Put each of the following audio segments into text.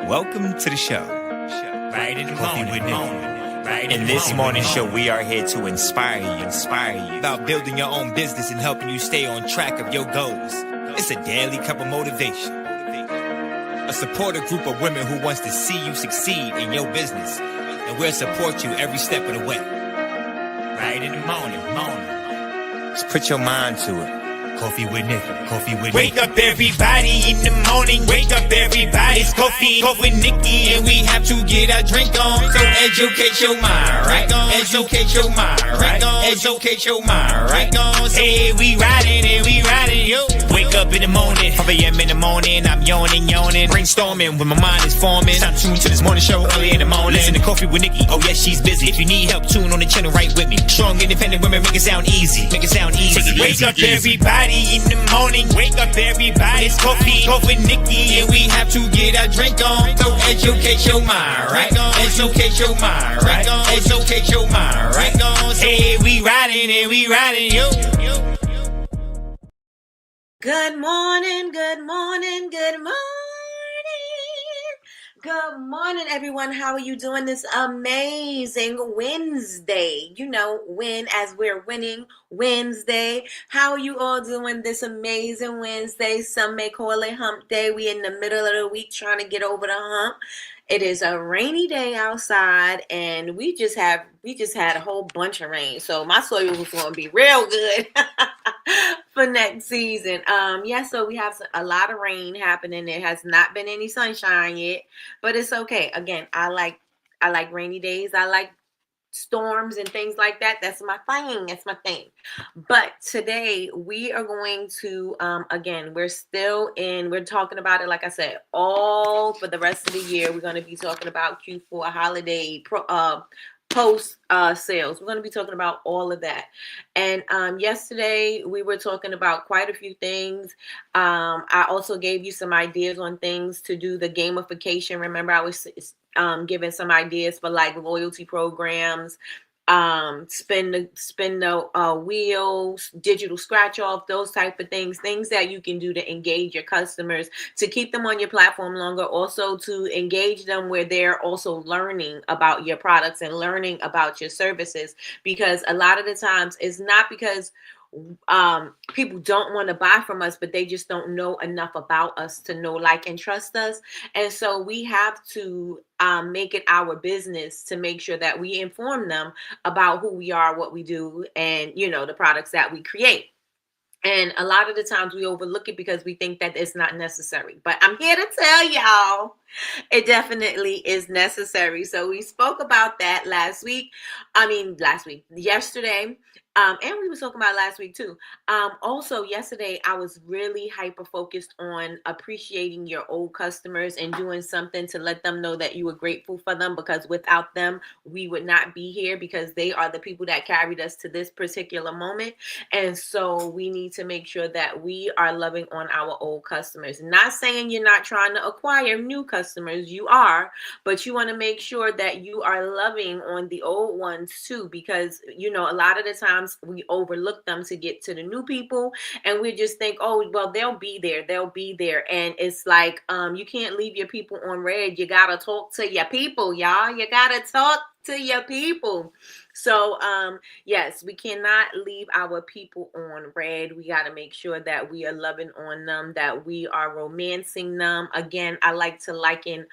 Welcome to the show. Right in the Coffee morning, with Nikkie. right In this morning show, we are here to inspire you about building your own business and helping you stay on track of your goals. It's a daily cup of motivation. A supportive group of women who wants to see you succeed in your business, and we'll support you every step of the way. right in the morning. Just put your mind to it. Coffee with Nikkie. Wake up everybody in the morning, wake up everybody, it's coffee with Nikkie, and we have to get our drink on, so educate your mind, right? Educate your mind, right? Educate your mind, right? Hey, we riding, yo. Wake up in the morning, 5 a.m. in the morning, I'm yawning, brainstorming when my mind is forming. Time to tune to this morning show early in the morning. Listen to Coffee with Nikkie, oh yes, she's busy. If you need help, tune on the channel right with me. Strong, independent women, make it sound easy. Take it wake up everybody in the morning, wake up everybody, it's coffee with Nikkie, and we have to get our drink on, so educate your mind, right? Educate your mind, right? Educate your mind, right? Hey, we riding, yo. Good morning. Good morning, everyone. How are you doing this amazing Wednesday? You know, win as we're winning Wednesday. How are you all doing this amazing Wednesday? Some may call it hump day. We in the middle of the week trying to get over the hump. It is a rainy day outside, and we just had a whole bunch of rain. So my soil was going to be real good for next season. So we have a lot of rain happening. There has not been any sunshine yet, but it's okay. Again, I like rainy days. I like storms and things like that. That's my thing. But today we are going to again, we're talking about it, like I said, all for the rest of the year. We're going to be talking about Q4 holiday post sales. We're going to be talking about all of that. And yesterday we were talking about quite a few things. I also gave you some ideas on things to do the gamification. Remember, I was giving some ideas for like loyalty programs, spin the wheels, digital scratch off, those type of things that you can do to engage your customers, to keep them on your platform longer, also to engage them where they're also learning about your products and learning about your services. Because a lot of the times it's not because people don't want to buy from us, but they just don't know enough about us to know, like, and trust us. And so we have to make it our business to make sure that we inform them about who we are, what we do, and, you know, the products that we create. And a lot of the times we overlook it because we think that it's not necessary. But I'm here to tell y'all it definitely is necessary. So we spoke about that yesterday. And we were talking about last week too. Also yesterday, I was really hyper focused on appreciating your old customers and doing something to let them know that you were grateful for them, because without them, we would not be here, because they are the people that carried us to this particular moment. And so we need to make sure that we are loving on our old customers. Not saying you're not trying to acquire new customers, you are, but you want to make sure that you are loving on the old ones too, because, you know, a lot of the times we overlook them to get to the new people, and we just think, oh, well, they'll be there. And it's like, you can't leave your people on red. You got to talk to your people, y'all. You got to talk to your people. So, yes, we cannot leave our people on red. We got to make sure that we are loving on them, that we are romancing them. Again, I like to liken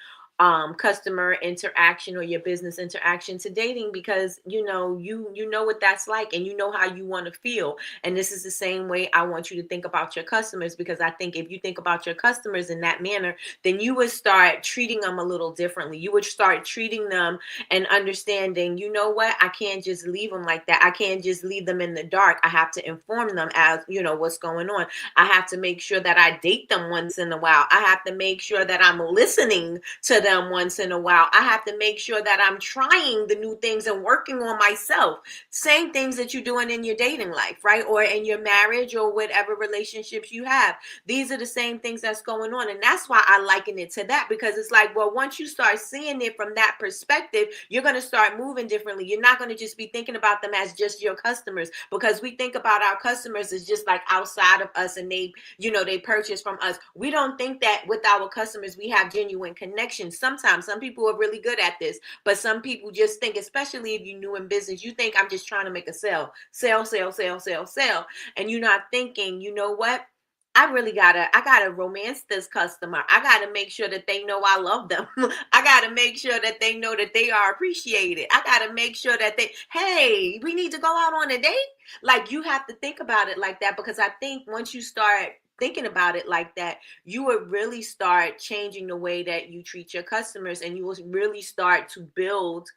customer interaction or your business interaction to dating, because you know what that's like, and you know how you want to feel. And this is the same way I want you to think about your customers, because I think if you think about your customers in that manner, then you would start treating them a little differently. You would start treating them and understanding, you know what, I can't just leave them like that. I can't just leave them in the dark. I have to inform them as, you know, what's going on. I have to make sure that I date them once in a while. I have to make sure that I'm listening to them once in a while. I have to make sure that I'm trying the new things and working on myself. Same things that you're doing in your dating life, right? Or in your marriage or whatever relationships you have. These are the same things that's going on. And that's why I liken it to that, because it's like, well, once you start seeing it from that perspective, you're going to start moving differently. You're not going to just be thinking about them as just your customers, because we think about our customers as just like outside of us, and they purchase from us. We don't think that with our customers we have genuine connection. sometimes some people are really good at this, but some people just think, especially if you're new in business, you think I'm just trying to make a sale, and you're not thinking, you know what? I gotta romance this customer. I gotta make sure that they know I love them. I gotta make sure that they know that they are appreciated. I gotta make sure that hey, we need to go out on a date. Like, you have to think about it like that, because I think once you start thinking about it like that, you would really start changing the way that you treat your customers, and you will really start to build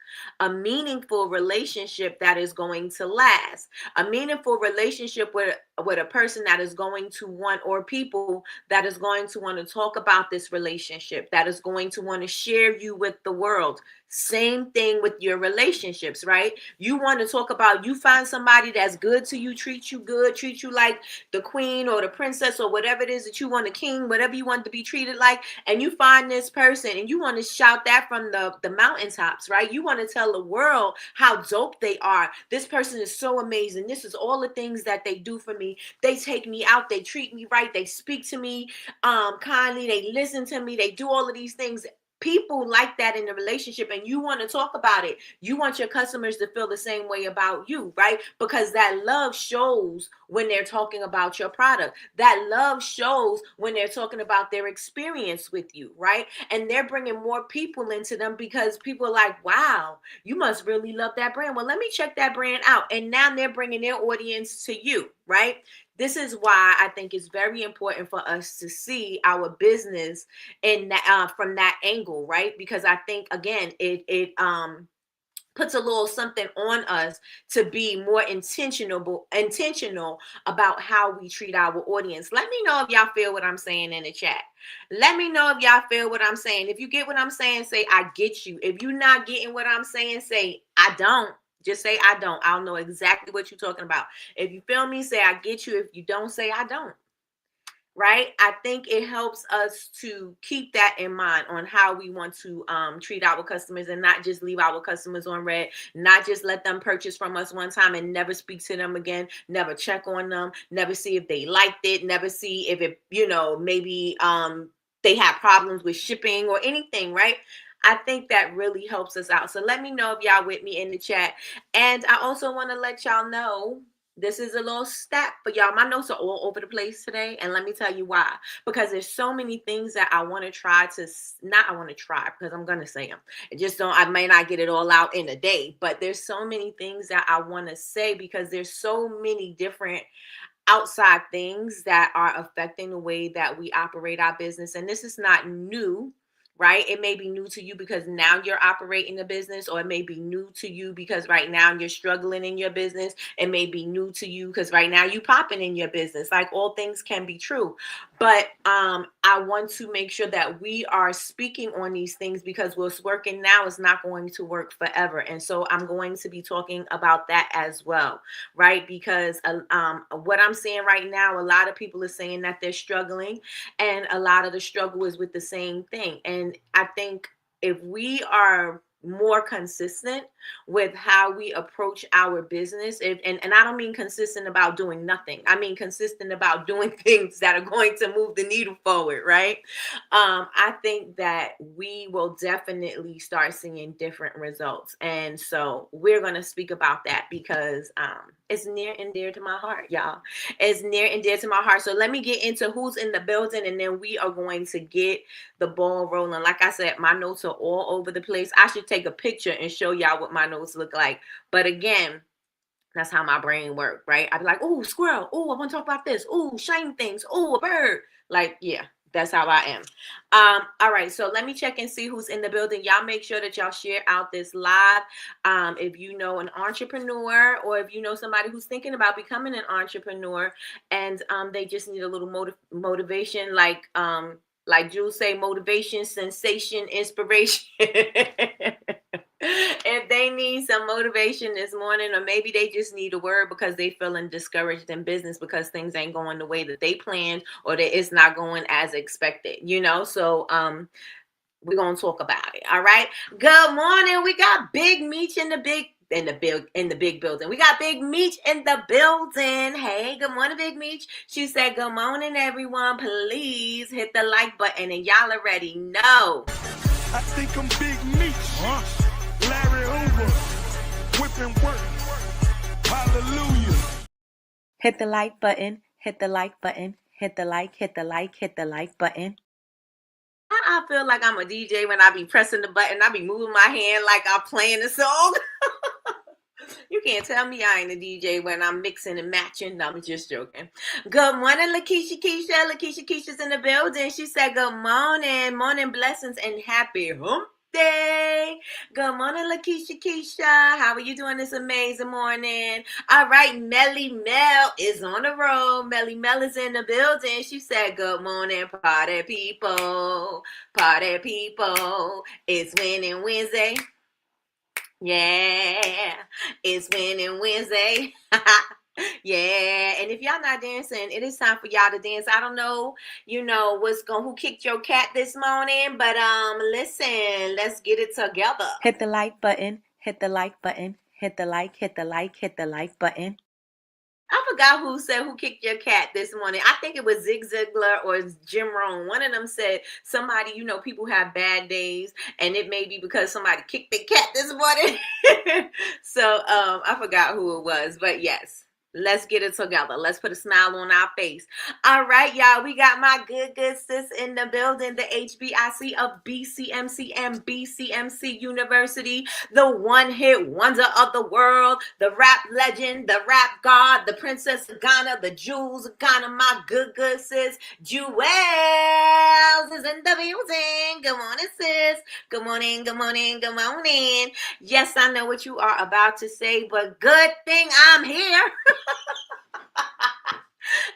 a meaningful relationship that is going to last. A meaningful relationship with a person that is going to want, or people that is going to want to talk about this relationship, that is going to want to share you with the world. Same thing with your relationships, right? You want to talk about, you find somebody that's good to you, treat you good, treat you like the queen or the princess or whatever it is that you want, a king, whatever you want to be treated like, and you find this person and you want to shout that from the mountaintops, right? You want to tell the world how dope they are. This person is so amazing. This is all the things that they do for me. They take me out, they treat me right, they speak to me kindly, they listen to me, they do all of these things. People like that in the relationship, and you want to talk about it. You want your customers to feel the same way about you, right? Because that love shows when they're talking about your product. That love shows when they're talking about their experience with you, right? And they're bringing more people into them, because people are like, wow, you must really love that brand. Well, let me check that brand out. And now they're bringing their audience to you, right? This is why I think it's very important for us to see our business in that, from that angle, right? Because I think, again, it puts a little something on us to be more intentional about how we treat our audience. Let me know if y'all feel what I'm saying in the chat. Let me know if y'all feel what I'm saying. If you get what I'm saying, say I get you. If you're not getting what I'm saying, say I don't. Just say I don't. I'll know exactly what you're talking about. If you feel me, say I get you. If you don't, say I don't. Right? I think it helps us to keep that in mind on how we want to treat our customers, and not just leave our customers on red, not just let them purchase from us one time and never speak to them again, never check on them, never see if they liked it, never see if it, maybe they have problems with shipping or anything, right? I think that really helps us out. So let me know if y'all with me in the chat. And I also want to let y'all know, this is a little stat for y'all. My notes are all over the place today. And let me tell you why. Because there's so many things that I want to try to, not I want to try, because I'm going to say them. I may not get it all out in a day. But there's so many things that I want to say, because there's so many different outside things that are affecting the way that we operate our business. And this is not new, right? It may be new to you because now you're operating a business, or it may be new to you because right now you're struggling in your business. It may be new to you because right now you popping in your business. Like, all things can be true. But I want to make sure that we are speaking on these things, because what's working now is not going to work forever. And so I'm going to be talking about that as well, right? Because what I'm seeing right now, a lot of people are saying that they're struggling, and a lot of the struggle is with the same thing. And I think if we are more consistent with how we approach our business, and I don't mean consistent about doing nothing. I mean consistent about doing things that are going to move the needle forward, right? I think that we will definitely start seeing different results. And so we're going to speak about that, because it's near and dear to my heart, y'all. It's near and dear to my heart. So let me get into who's in the building, and then we are going to get the ball rolling. Like I said, my notes are all over the place. I should take a picture and show y'all what my notes look like. But again, that's how my brain works, right? I'd be like, oh, squirrel. Oh, I want to talk about this. Oh, shiny things. Oh, a bird. Like, yeah, that's how I am. All right, so let me check and see who's in the building. Y'all make sure that y'all share out this live. If you know an entrepreneur, or if you know somebody who's thinking about becoming an entrepreneur, and they just need a little motivation, like Jules say, motivation, sensation, inspiration. If they need some motivation this morning, or maybe they just need a word because they feeling discouraged in business because things ain't going the way that they planned, or that it's not going as expected, so we're gonna talk about it. All right, good morning. We got Big Meech in the big building. We got Big Meech in the building. Hey, good morning, Big Meech. She said, good morning, everyone. Please hit the like button, and y'all already know I think I'm Big Meech. Larry Hoover. Whipping work. Hallelujah. Hit the like button, hit the like button, hit the like, hit the like, hit the like button. I feel like I'm a DJ when I be pressing the button. I be moving my hand like I'm playing the song. You can't tell me I ain't a DJ when I'm mixing and matching. No, I'm just joking. Good morning, Lakeisha Keisha. Lakeisha Keisha's in the building. She said, good morning. Morning blessings and happy hump day. Good morning, Lakeisha Keisha. How are you doing this amazing morning? All right, Melly Mel is on the road. Melly Mel is in the building. She said, good morning, party people. Party people. It's Winning Wednesday. Yeah, it's Winning Wednesday. Yeah, and if y'all not dancing, it is time for y'all to dance. I don't know, who kicked your cat this morning, but listen, let's get it together. Hit the like button, hit the like button, hit the like, hit the like, hit the like button. I forgot who said who kicked your cat this morning. I think it was Zig Ziglar or Jim Rohn. One of them said somebody, people have bad days, and it may be because somebody kicked their cat this morning. So I forgot who it was, but yes. Let's get it together. Let's put a smile on our face. All right, y'all. We got my good sis in the building, the HBIC of BCMC and BCMC University, the one-hit wonder of the world, the rap legend, the rap god, the princess of Ghana, the jewels of Ghana, my good sis, Jewels is in the building. Good morning, sis. Good morning, good morning, good morning. Yes, I know what you are about to say, but good thing I'm here.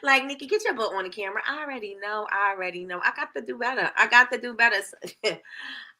Like, Nikki, get your butt on the camera. I already know. I got to do better.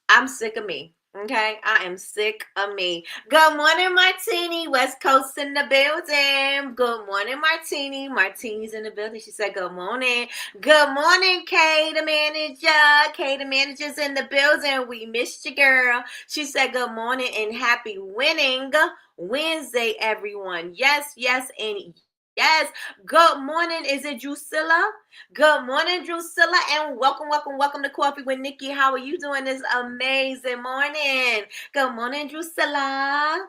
I'm sick of me. Okay, I am sick of me. Good morning, Martini. West Coast in the building. Good morning, Martini. Martini's in the building. She said, good morning. Good morning, Kay, the manager. Kay, the manager's in the building. We missed you, girl. She said, good morning and happy Winning Wednesday, everyone. Yes, and yes. Good morning. Is it Drusilla? Good morning, Drusilla, and welcome to Coffee with Nikki. How are you doing this amazing morning? Good morning, Drusilla.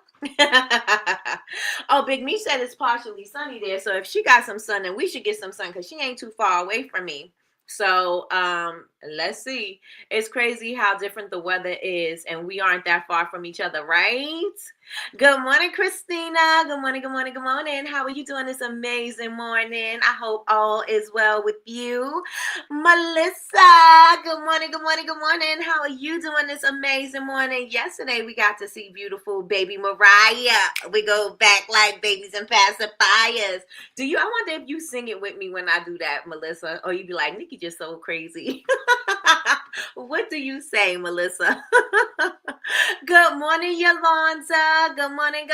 Oh, Big Me said it's partially sunny there, so if she got some sun, then we should get some sun because she ain't too far away from me. So let's see. It's crazy how different the weather is, and we aren't that far from each other, right? Good morning, Christina. Good morning. How are you doing this amazing morning? I hope all is well with you. Melissa, good morning. How are you doing this amazing morning? Yesterday, we got to see beautiful baby Mariah. We go back like babies and pacifiers. I wonder if you sing it with me when I do that, Melissa, or you be like, Nikki just so crazy. What do you say, Melissa? Good morning, Yolanda. Good morning.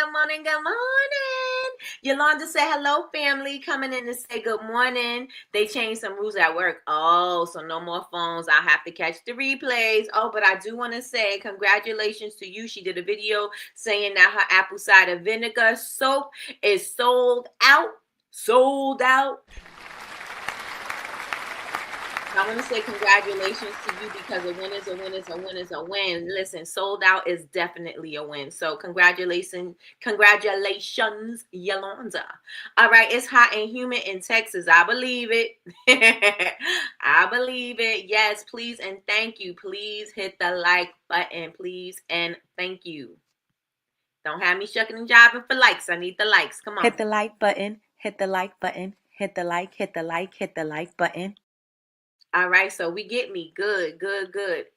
Yolanda said, hello, family. Coming in to say good morning. They changed some rules at work. Oh, so no more phones. I'll have to catch the replays. Oh, but I do want to say congratulations to you. She did a video saying that her apple cider vinegar soap is sold out. I want to say congratulations to you because a win is a win. Listen, sold out is definitely a win. So congratulations, Yolanda. All right, it's hot and humid in Texas. I believe it. I believe it. Yes, please and thank you. Please hit the like button, please and thank you. Don't have me shucking and jiving for likes. I need the likes. Come on. Hit the like button. Hit the like button. Hit the like button. All right, so we get me. Good.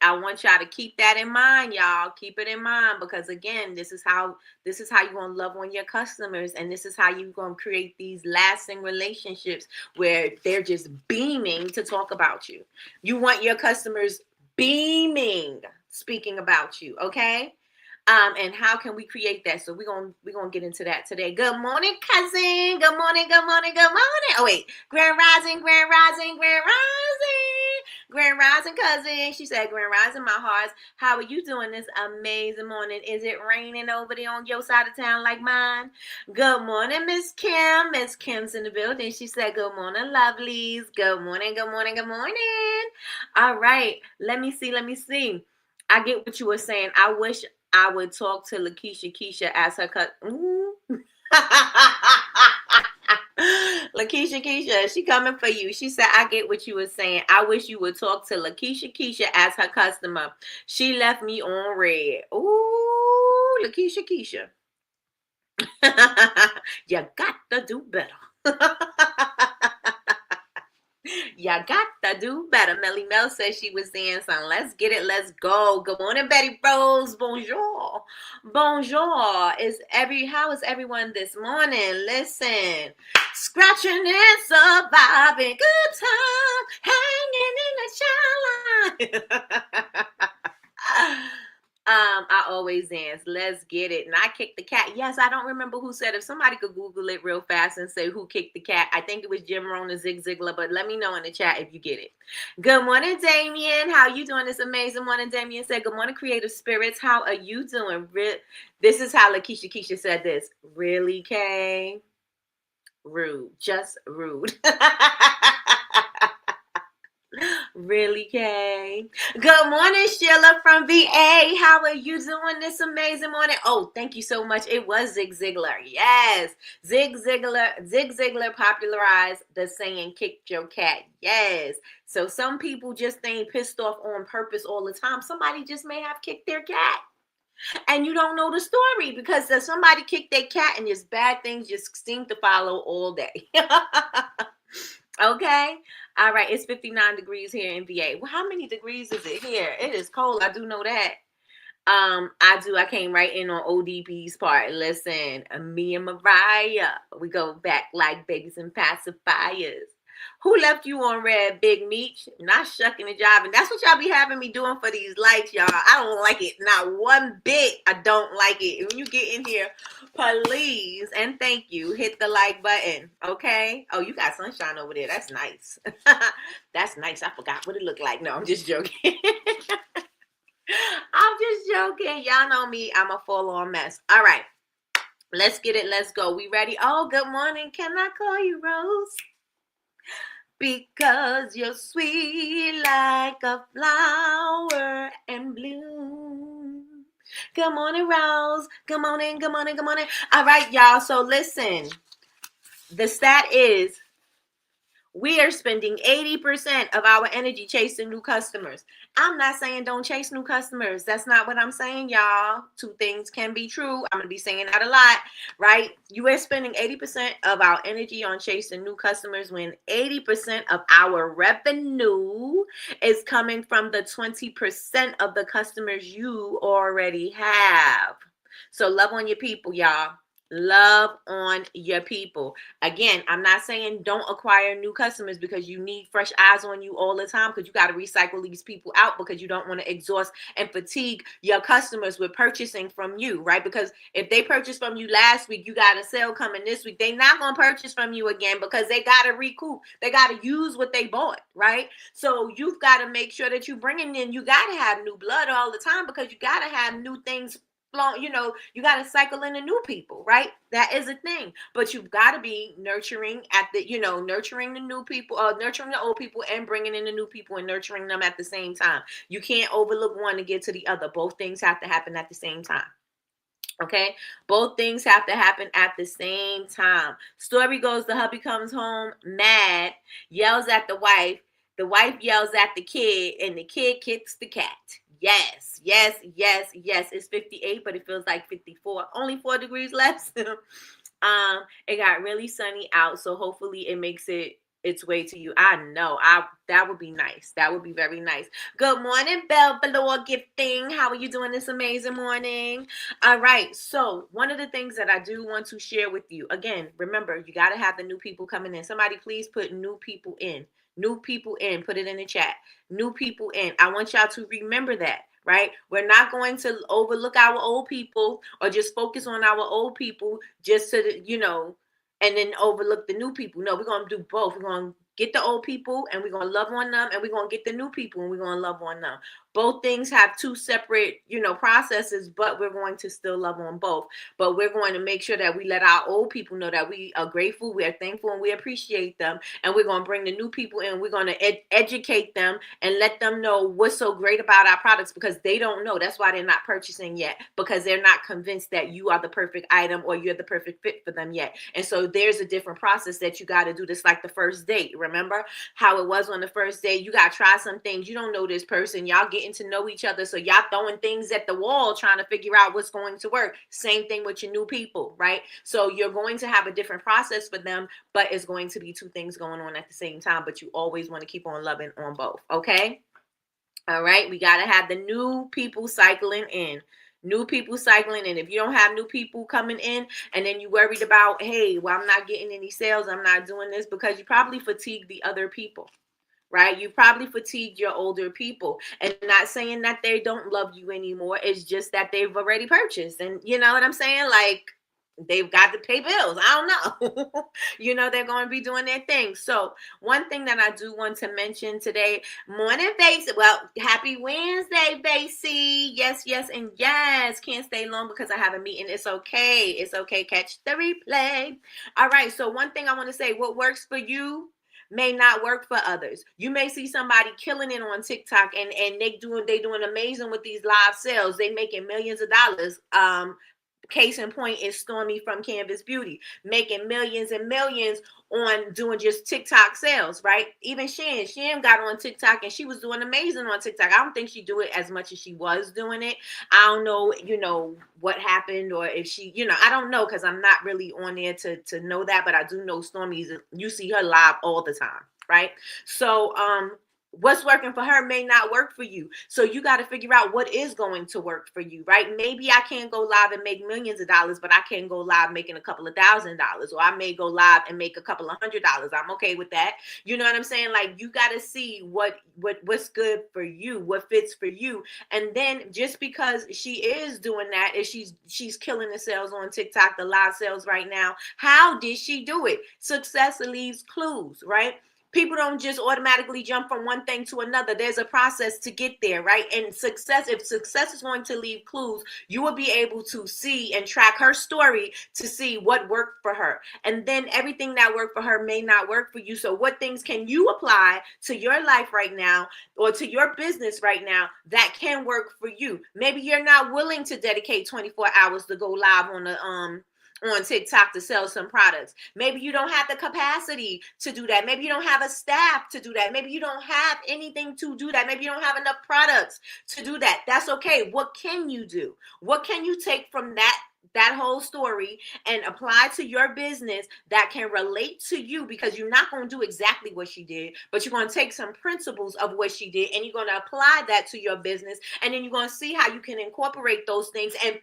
I want y'all to keep that in mind, y'all. Keep it in mind because again, this is how you're gonna love on your customers, and this is how you're gonna create these lasting relationships where they're just beaming to talk about you. You want your customers beaming, speaking about you, okay? And how can we create that? So we're gonna get into that today. Good morning, cousin. Good morning. Oh wait, Grand Rising, cousin. She said, Grand Rising, my hearts. How are you doing this amazing morning? Is it raining over there on your side of town like mine? Good morning, Miss Kim. Miss Kim's in the building. She said, good morning, lovelies. Good morning. All right, let me see. I get what you were saying. I wish I would talk to Keisha as her cut. Keisha, she coming for you. She said, I get what you were saying. I wish you would talk to Keisha as her customer. She left me on red. Ooh, Keisha. You got to do better. You got to do better. Melly Mel says she was saying something. Let's get it. Let's go. Good morning, Betty Rose. Bonjour. Bonjour. How is everyone this morning? Listen. Scratching and surviving. Good time. Hanging in the child line. I always dance. Let's get it. And I kicked the cat. Yes, I don't remember who said. If somebody could Google it real fast and say who kicked the cat, I think it was Jim Rohn and Zig Ziglar, but let me know in the chat if you get it. Good morning, Damien. How you doing this amazing morning? Damien said, good morning, creative spirits. How are you doing? This is how Keisha said this. Really, Kay? Rude. Just rude. Really, Kay? Good morning, Sheila from VA. How are you doing this amazing morning? Oh, thank you so much. It was Zig Ziglar. Yes. Zig Ziglar popularized the saying, kick your cat. Yes. So some people just ain't pissed off on purpose all the time. Somebody just may have kicked their cat. And you don't know the story because somebody kicked their cat and just bad things just seem to follow all day. Okay. All right. It's 59 degrees here in VA. Well, how many degrees is it here? It is cold. I do know that. I came right in on ODB's part. Listen, me and Mariah, we go back like babies and pacifiers. Who left you on red, Big Meech? Not shucking and jiving. That's what y'all be having me doing for these likes, y'all. I don't like it. Not one bit. I don't like it. When you get in here, please and thank you. Hit the like button. Okay? Oh, you got sunshine over there. That's nice. That's nice. I forgot what it looked like. No, I'm just joking. I'm just joking. Y'all know me. I'm a full-on mess. All right. Let's get it. Let's go. We ready? Oh, good morning. Can I call you Rose? Because you're sweet like a flower and bloom. Good morning, Rose. Good morning, good morning, good morning. All right, y'all. So listen, the stat is we are spending 80% of our energy chasing new customers. I'm not saying don't chase new customers. That's not what I'm saying, y'all. Two things can be true. I'm going to be saying that a lot, right? You are spending 80% of our energy on chasing new customers when 80% of our revenue is coming from the 20% of the customers you already have. So love on your people, y'all. Love on your people. Again, I'm not saying don't acquire new customers because you need fresh eyes on you all the time because you got to recycle these people out because you don't want to exhaust and fatigue your customers with purchasing from you, right? Because if they purchased from you last week, you got a sale coming this week. They're not going to purchase from you again because they got to recoup. They got to use what they bought, right? So you've got to make sure that you're bringing in, you got to have new blood all the time because you got to have new things. You got to cycle in the new people, right? That is a thing. But you've got to be nurturing nurturing the new people, nurturing the old people and bringing in the new people and nurturing them at the same time. You can't overlook one to get to the other. Both things have to happen at the same time. Okay, both things have to happen at the same time. Story goes, the hubby comes home mad, yells at the wife yells at the kid, and the kid kicks the cat. Yes. It's 58, but it feels like 54. Only 4 degrees left. It got really sunny out, so hopefully it makes its way to you. I know. That would be nice. That would be very nice. Good morning, Belle Valor Gifting. How are you doing this amazing morning? All right. So one of the things that I do want to share with you, again, remember, you got to have the new people coming in. Somebody please put new people in. New people in. Put it in the chat. New people in. I want y'all to remember that. Right? We're not going to overlook our old people or just focus on our old people just to, and then overlook the new people. No, we're going to do both. We're going to get the old people and we're going to love on them, and we're going to get the new people and we're going to love on them. Both things have two separate, processes, but we're going to still love on both. But we're going to make sure that we let our old people know that we are grateful, we are thankful, and we appreciate them. And we're going to bring the new people in. We're going to educate them and let them know what's so great about our products, because they don't know. That's why they're not purchasing yet, because they're not convinced that you are the perfect item or you're the perfect fit for them yet. And so there's a different process that you got to do. This like the first date. Remember how it was on the first date? You got to try some things. You don't know this person. Y'all getting to know each other. So y'all throwing things at the wall trying to figure out what's going to work. Same thing with your new people, right? So you're going to have a different process for them, but it's going to be two things going on at the same time. But you always want to keep on loving on both. Okay. All right. We got to have the new people cycling in. New people cycling in. If you don't have new people coming in and then you worried about, hey, well, I'm not getting any sales, I'm not doing this, because you probably fatigued the other people, right? You probably fatigued your older people. And not saying that they don't love you anymore. It's just that they've already purchased. And you know what I'm saying? Like, they've got to pay bills. I don't know. They're going to be doing their thing. So one thing that I do want to mention today, morning, Basie. Well, happy Wednesday, Basie. Yes, yes, and yes. Can't stay long because I have a meeting. It's okay. It's okay. Catch the replay. All right. So one thing I want to say, what works for you may not work for others. You may see somebody killing it on TikTok and they doing amazing with these live sales. They making millions of dollars. Case in point is Stormy from Canvas Beauty, making millions and millions on doing just TikTok sales, right? Even Shan got on TikTok and she was doing amazing on TikTok. I don't think she do it as much as she was doing it. I don't know, what happened, or if she, I don't know, because I'm not really on there to know that, but I do know Stormy's, you see her live all the time, right? So, what's working for her may not work for you. So you got to figure out what is going to work for you, right? Maybe I can't go live and make millions of dollars, but I can go live making a couple of $1,000, or I may go live and make a couple of $100. I'm okay with that. You know what I'm saying? Like, you got to see what's good for you, what fits for you. And then just because she is doing that, if she's killing the sales on TikTok, the live sales right now, how did she do it? Success leaves clues, right? People don't just automatically jump from one thing to another. There's a process to get there, right? And if success is going to leave clues, you will be able to see and track her story to see what worked for her. And then everything that worked for her may not work for you. So what things can you apply to your life right now or to your business right now that can work for you? Maybe you're not willing to dedicate 24 hours to go live on TikTok to sell some products. Maybe you don't have the capacity to do that. Maybe you don't have a staff to do that. Maybe you don't have anything to do that. Maybe you don't have enough products to do that. That's okay. What can you do? What can you take from that whole story and apply to your business that can relate to you? Because you're not going to do exactly what she did, but you're going to take some principles of what she did and you're going to apply that to your business. And then you're going to see how you can incorporate those things and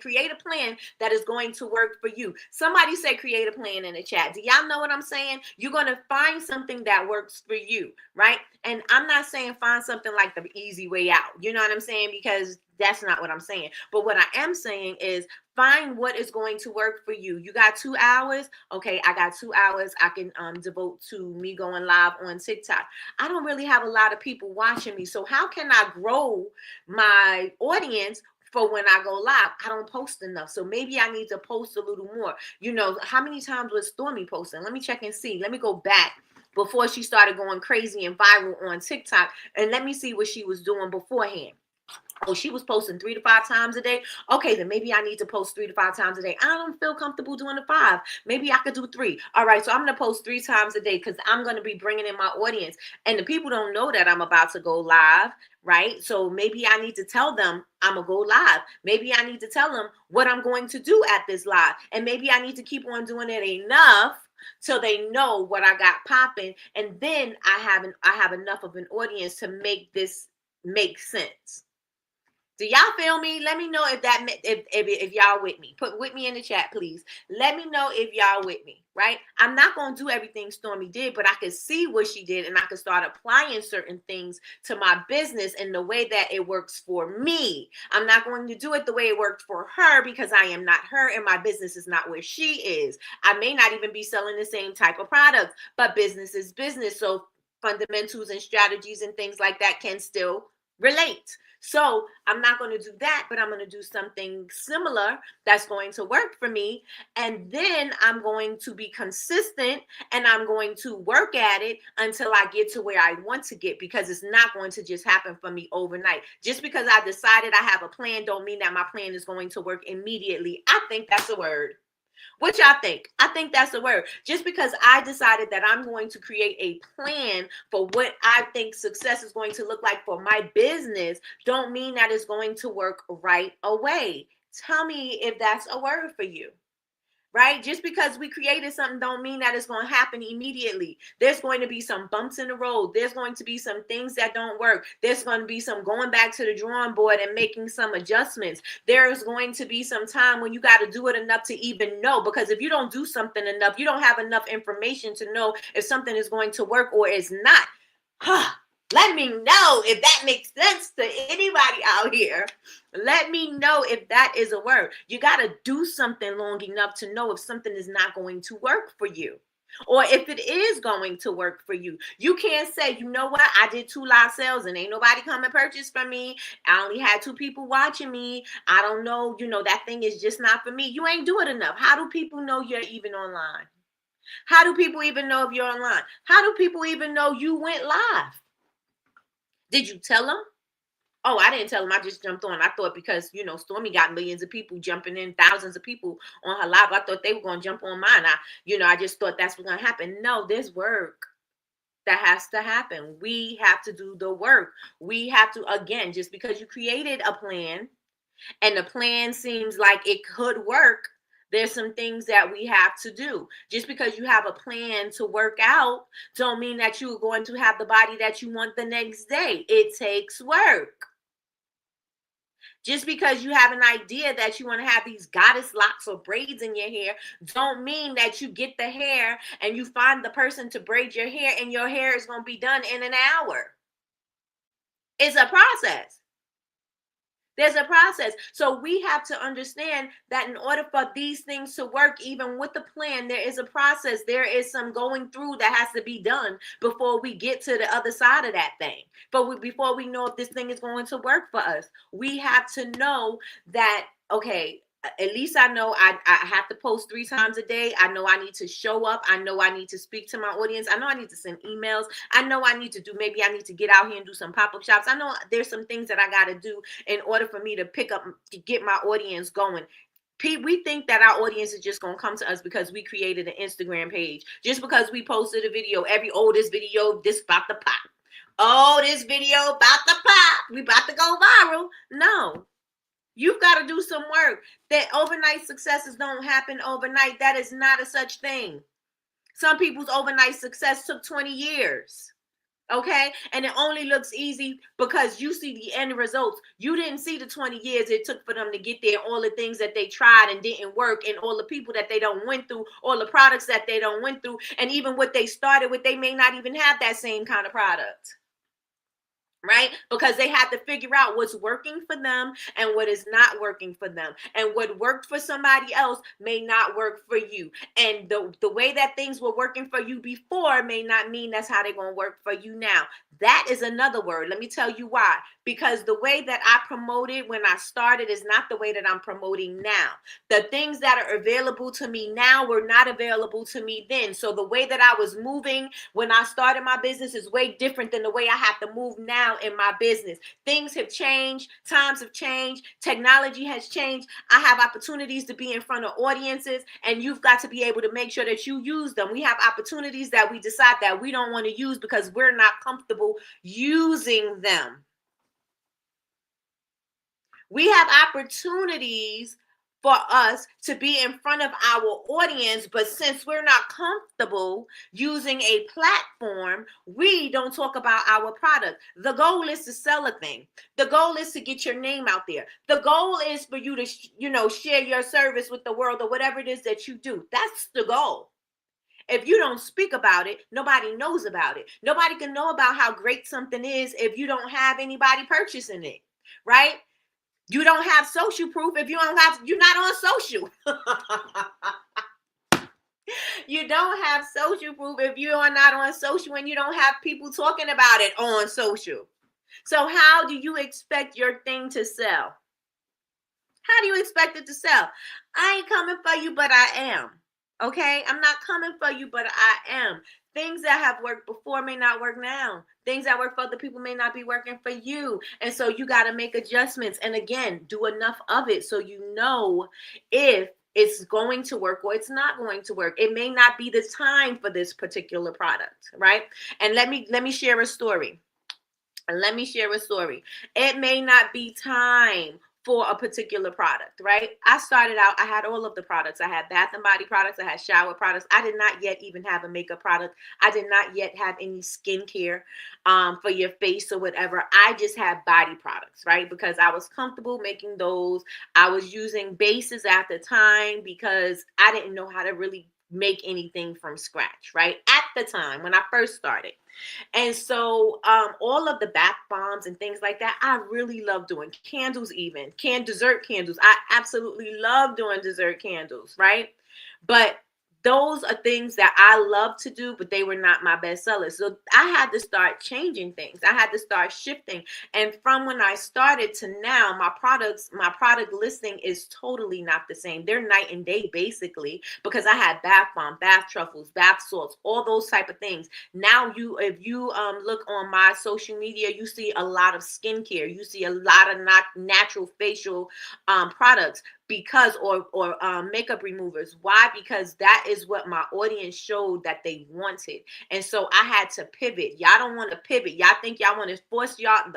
create a plan that is going to work for you. Somebody say create a plan in the chat. Do y'all know what I'm saying? You're going to find something that works for you, right? And I'm not saying find something like the easy way out. You know what I'm saying? Because that's not what I'm saying. But what I am saying is find what is going to work for you. You got 2 hours. Okay, I got 2 hours I can devote to me going live on TikTok. I don't really have a lot of people watching me. So how can I grow my audience for when I go live? I don't post enough. So maybe I need to post a little more. How many times was Stormy posting? Let me check and see. Let me go back before she started going crazy and viral on TikTok. And let me see what she was doing beforehand. Oh, she was posting 3 to 5 times a day. Okay, then maybe I need to post 3 to 5 times a day. I don't feel comfortable doing the 5. Maybe I could do 3. All right, so I'm going to post 3 times a day because I'm going to be bringing in my audience. And the people don't know that I'm about to go live, right? So maybe I need to tell them I'm going to go live. Maybe I need to tell them what I'm going to do at this live. And maybe I need to keep on doing it enough till they know what I got popping. And then I have enough of an audience to make this make sense. Do y'all feel me? Let me know if y'all with me. Put with me in the chat, please. Let me know if y'all with me, right? I'm not going to do everything Stormy did, but I could see what she did and I could start applying certain things to my business in the way that it works for me. I'm not going to do it the way it worked for her because I am not her and my business is not where she is. I may not even be selling the same type of products, but business is business. So fundamentals and strategies and things like that can still relate. So I'm not going to do that, but I'm going to do something similar that's going to work for me. And then I'm going to be consistent and I'm going to work at it until I get to where I want to get, because it's not going to just happen for me overnight. Just because I decided I have a plan don't mean that my plan is going to work immediately. I think that's a word. What y'all think? I think that's a word. Just because I decided that I'm going to create a plan for what I think success is going to look like for my business, don't mean that it's going to work right away. Tell me if that's a word for you. Right? Just because we created something don't mean that it's going to happen immediately. There's going to be some bumps in the road. There's going to be some things that don't work. There's going to be some going back to the drawing board and making some adjustments. There's going to be some time when you got to do it enough to even know, because if you don't do something enough, you don't have enough information to know if something is going to work or is not. Let me know if that makes sense to anybody out here. Let me know if that is a word. You got to do something long enough to know if something is not going to work for you, or if it is going to work for you. You can't say, you know what, I did 2 live sales and ain't nobody come and purchase from me. I only had 2 people watching me. I don't know, that thing is just not for me. You ain't do it enough. How do people know you're even online? How do people even know if you're online? How do people even know you went live? Did you tell them? Oh, I didn't tell them. I just jumped on. I thought because, Stormy got millions of people jumping in, thousands of people on her live, I thought they were going to jump on mine. I just thought that's what's going to happen. No, there's work that has to happen. We have to do the work. We have to, again, just because you created a plan and the plan seems like it could work, there's some things that we have to do. Just because you have a plan to work out don't mean that you're going to have the body that you want the next day. It takes work. Just because you have an idea that you want to have these goddess locks or braids in your hair don't mean that you get the hair and you find the person to braid your hair and your hair is going to be done in an hour. It's a process. There's a process. So we have to understand that in order for these things to work, even with the plan, there is a process. There is some going through that has to be done before we get to the other side of that thing. But before we know if this thing is going to work for us, we have to know that, okay, at least I know I have to post 3 times a day. I know I need to show up. I know I need to speak to my audience. I know I need to send emails. I know I need to maybe I need to get out here and do some pop-up shops. I know there's some things that I got to do in order for me to get my audience going. We think that our audience is just going to come to us because we created an Instagram page. Just because we posted a video, this video, this about to pop. Oh, this video about to pop. We about to go viral. No. You've got to do some work. That overnight successes don't happen overnight. That is not a such thing. Some people's overnight success took 20 years. Okay? And it only looks easy because you see the end results. You didn't see the 20 years it took for them to get there, all the things that they tried and didn't work, and all the people that they don't went through, all the products that they don't went through, and even what they started with, they may not even have that same kind of product. Right? Because they had to figure out what's working for them and what is not working for them. And what worked for somebody else may not work for you. And the way that things were working for you before may not mean that's how they're going to work for you now. That is another word. Let me tell you why. Because the way that I promoted when I started is not the way that I'm promoting now. The things that are available to me now were not available to me then. So the way that I was moving when I started my business is way different than the way I have to move now in my business. Things have changed. Times have changed. Technology has changed. I have opportunities to be in front of audiences, and you've got to be able to make sure that you use them. We have opportunities that we decide that we don't want to use because we're not comfortable using them. We have opportunities for us to be in front of our audience, but since we're not comfortable using a platform, we don't talk about our product. The goal is to sell a thing. The goal is to get your name out there. The goal is for you to, share your service with the world or whatever it is that you do. That's the goal. If you don't speak about it, nobody knows about it. Nobody can know about how great something is if you don't have anybody purchasing it, right? You don't have social proof if you're not on social. You don't have social proof if you are not on social and you don't have people talking about it on social. So how do you expect your thing to sell? How do you expect it to sell? I ain't coming for you, but I am. Okay? I'm not coming for you, but I am. Things that have worked before may not work now. Things that work for other people may not be working for you. And so you got to make adjustments. And again, do enough of it so you know if it's going to work or it's not going to work. It may not be the time for this particular product, right? And let me share a story. It may not be time for a particular product, right? I started out, I had all of the products. I had bath and body products. I had shower products. I did not yet even have a makeup product. I did not yet have any skincare for your face or whatever. I just had body products, right? Because I was comfortable making those. I was using bases at the time because I didn't know how to really make anything from scratch, right? At the time when I first started. And so all of the bath bombs and things like that, I really love doing. Candles even, dessert candles. I absolutely love doing dessert candles, right? But those are things that I love to do, but they were not my best sellers. So I had to start changing things. I had to start shifting. And from when I started to now, my product listing is totally not the same. They're night and day basically, because I had bath bomb, bath truffles, bath salts, all those type of things. Now if you look on my social media, you see a lot of skincare. You see a lot of natural facial products because or makeup removers. Why? Because that is what my audience showed that they wanted. And so I had to pivot. Y'all don't want to pivot. Y'all think y'all want to force y'all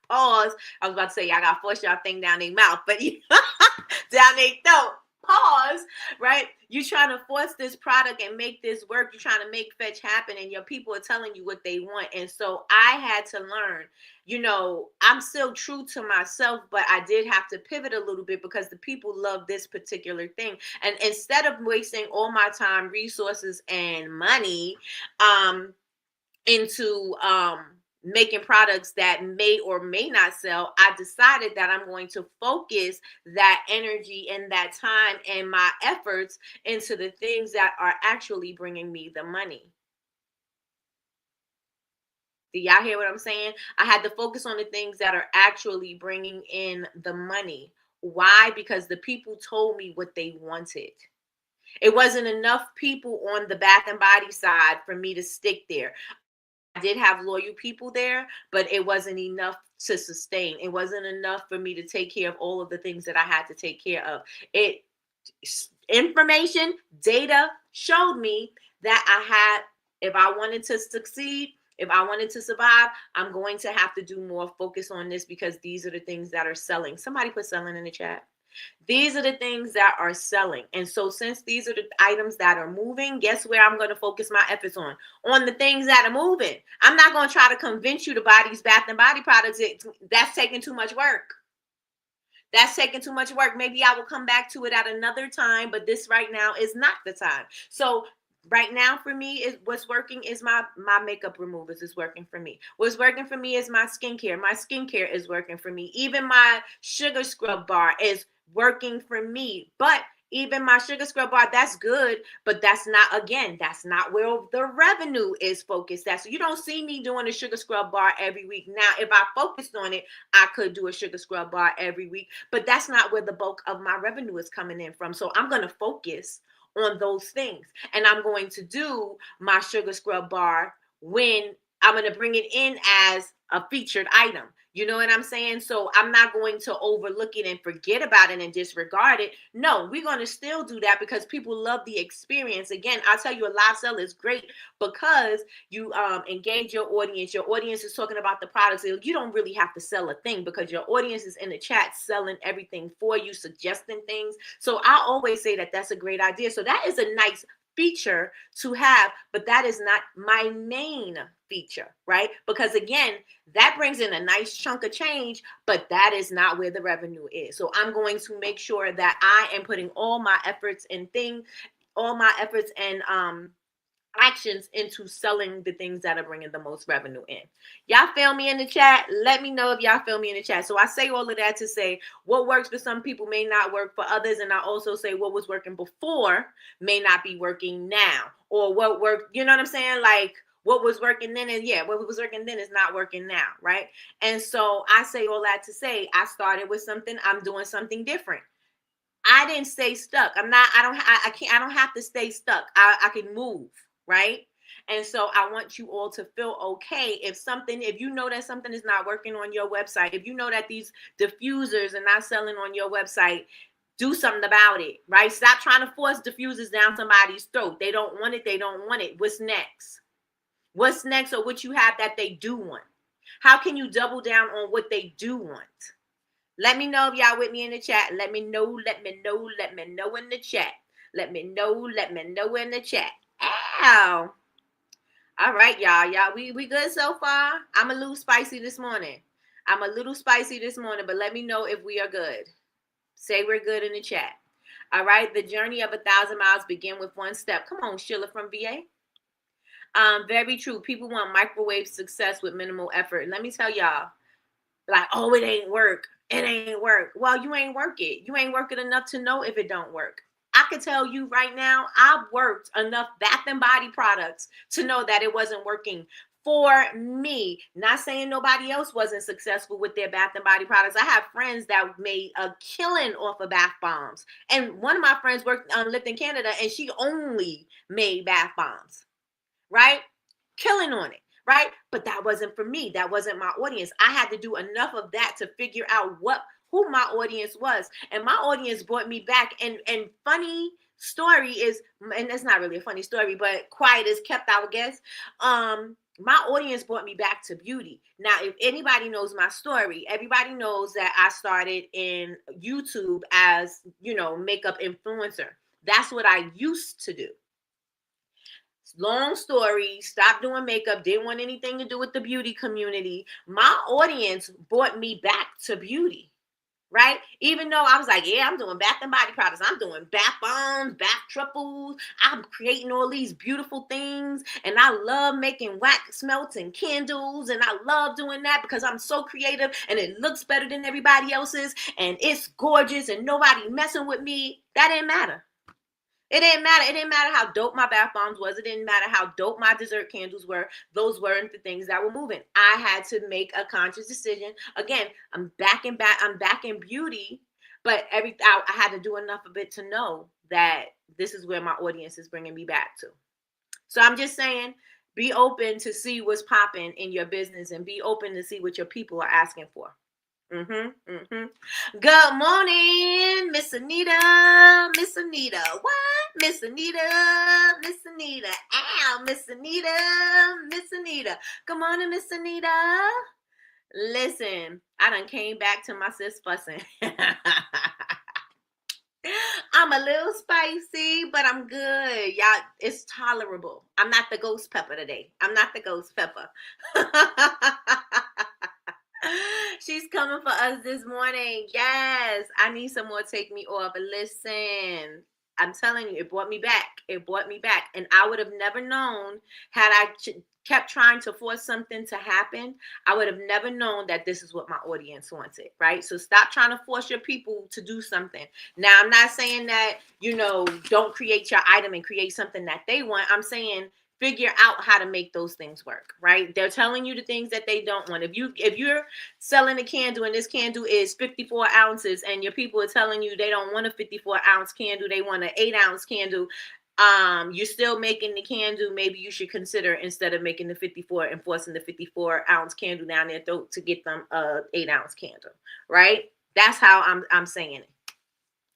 pause. I was about to say y'all got to force y'all thing down their mouth, but down their throat. Pause, right? You trying to force this product and make this work. You're trying to make fetch happen, and your people are telling you what they want. And so I had to learn, I'm still true to myself, but I did have to pivot a little bit because the people love this particular thing. And instead of wasting all my time, resources, and money into making products that may or may not sell, I decided that I'm going to focus that energy and that time and my efforts into the things that are actually bringing me the money. Do y'all hear what I'm saying? I had to focus on the things that are actually bringing in the money. Why? Because the people told me what they wanted. It wasn't enough people on the bath and body side for me to stick there. I did have loyal people there, but it wasn't enough to sustain. It wasn't enough for me to take care of all of the things that I had to take care of. Information, data showed me that if I wanted to succeed, if I wanted to survive, I'm going to have to do more focus on this because these are the things that are selling. Somebody put selling in the chat. These are the things that are selling. And so since these are the items that are moving, guess where I'm going to focus my efforts on? On the things that are moving. I'm not going to try to convince you to buy these bath and body products. That's taking too much work. That's taking too much work. Maybe I will come back to it at another time, but this right now is not the time. So right now for me is what's working is my makeup removers is working for me. What's working for me is my skincare. My skincare is working for me. Even my sugar scrub bar is working for me. But even my sugar scrub bar, that's good, but that's not where the revenue is focused at. So you don't see me doing a sugar scrub bar every week. Now, if I focused on it, I could do a sugar scrub bar every week, but that's not where the bulk of my revenue is coming in from. So I'm going to focus on those things. And I'm going to do my sugar scrub bar when I'm going to bring it in as a featured item. You know what I'm saying? So I'm not going to overlook it and forget about it and disregard it. No, we're going to still do that because people love the experience. Again, I'll tell you, a live sell is great because you engage your audience. Your audience is talking about the products. You don't really have to sell a thing because your audience is in the chat selling everything for you, suggesting things. So I always say that that's a great idea. So that is a nice feature to have, but that is not my main feature, right? Because again, that brings in a nice chunk of change, but that is not where the revenue is. So I'm going to make sure that I am putting all my efforts and actions into selling the things that are bringing the most revenue in. Y'all feel me in the chat? Let me know if y'all feel me in the chat. So I say all of that to say what works for some people may not work for others. And I also say what was working before may not be working now, or what worked, you know what I'm saying? Like what was working then what was working then is not working now, right? And so I say all that to say I started with something, I'm doing something different. I didn't stay stuck. I don't have to stay stuck. I can move, right? And so I want you all to feel okay. If you know that something is not working on your website, if you know that these diffusers are not selling on your website, do something about it, right? Stop trying to force diffusers down somebody's throat. They don't want it. They don't want it. What's next? What's next, or what you have that they do want? How can you double down on what they do want? Let me know if y'all with me in the chat. Let me know in the chat. Let me know in the chat. Ow. All right, y'all. We good so far? I'm a little spicy this morning. But let me know if we are good. Say we're good in the chat. All right, the journey of 1,000 miles begin with one step. Come on, Sheila from VA. Very true. People want microwave success with minimal effort. And let me tell y'all, like, oh, it ain't work. It ain't work. Well, you ain't work it. You ain't work it enough to know if it don't work. I could tell you right now, I've worked enough Bath and Body products to know that it wasn't working for me. Not saying nobody else wasn't successful with their Bath and Body products. I have friends that made a killing off of bath bombs. And one of my friends worked lived in Canada, and she only made bath bombs, right? Killing on it. Right? But that wasn't for me. That wasn't my audience. I had to do enough of that to figure out who my audience was. And my audience brought me back. And funny story is, and that's not really a funny story, but quiet is kept, I would guess. My audience brought me back to beauty. Now, if anybody knows my story, everybody knows that I started in YouTube as, makeup influencer. That's what I used to do. Long story, stopped doing makeup, didn't want anything to do with the beauty community. My audience brought me back to beauty, right? Even though I was like, yeah, I'm doing Bath and Body products. I'm doing bath bombs, bath triples. I'm creating all these beautiful things. And I love making wax melts and candles. And I love doing that because I'm so creative and it looks better than everybody else's. And it's gorgeous and nobody messing with me. That didn't matter. It didn't matter. It didn't matter how dope my bath bombs was. It didn't matter how dope my dessert candles were. Those weren't the things that were moving. I had to make a conscious decision. Again, I'm back in beauty, but I had to do enough of it to know that this is where my audience is bringing me back to. So I'm just saying, be open to see what's popping in your business and be open to see what your people are asking for. Good morning, Miss Anita. Miss Anita. What? Miss Anita. Miss Anita. Ow, Miss Anita. Miss Anita. Good morning, Miss Anita. Listen, I done came back to my sis fussing. I'm a little spicy, but I'm good. Y'all, it's tolerable. I'm not the ghost pepper today. She's coming for us this morning. Yes, I need some more Take Me Off. But listen, I'm telling you, it brought me back. And I would have never known had I kept trying to force something to happen. I would have never known that this is what my audience wanted, right? So stop trying to force your people to do something. Now, I'm not saying that, don't create your item and create something that they want. I'm saying figure out how to make those things work, right? They're telling you the things that they don't want. If you're selling a candle and this candle is 54 ounces and your people are telling you they don't want a 54 ounce candle, they want an 8 ounce candle, you're still making the candle. Maybe you should consider, instead of making the 54 and forcing the 54 ounce candle down their throat, to get them a 8 ounce candle, right? That's how I'm saying it.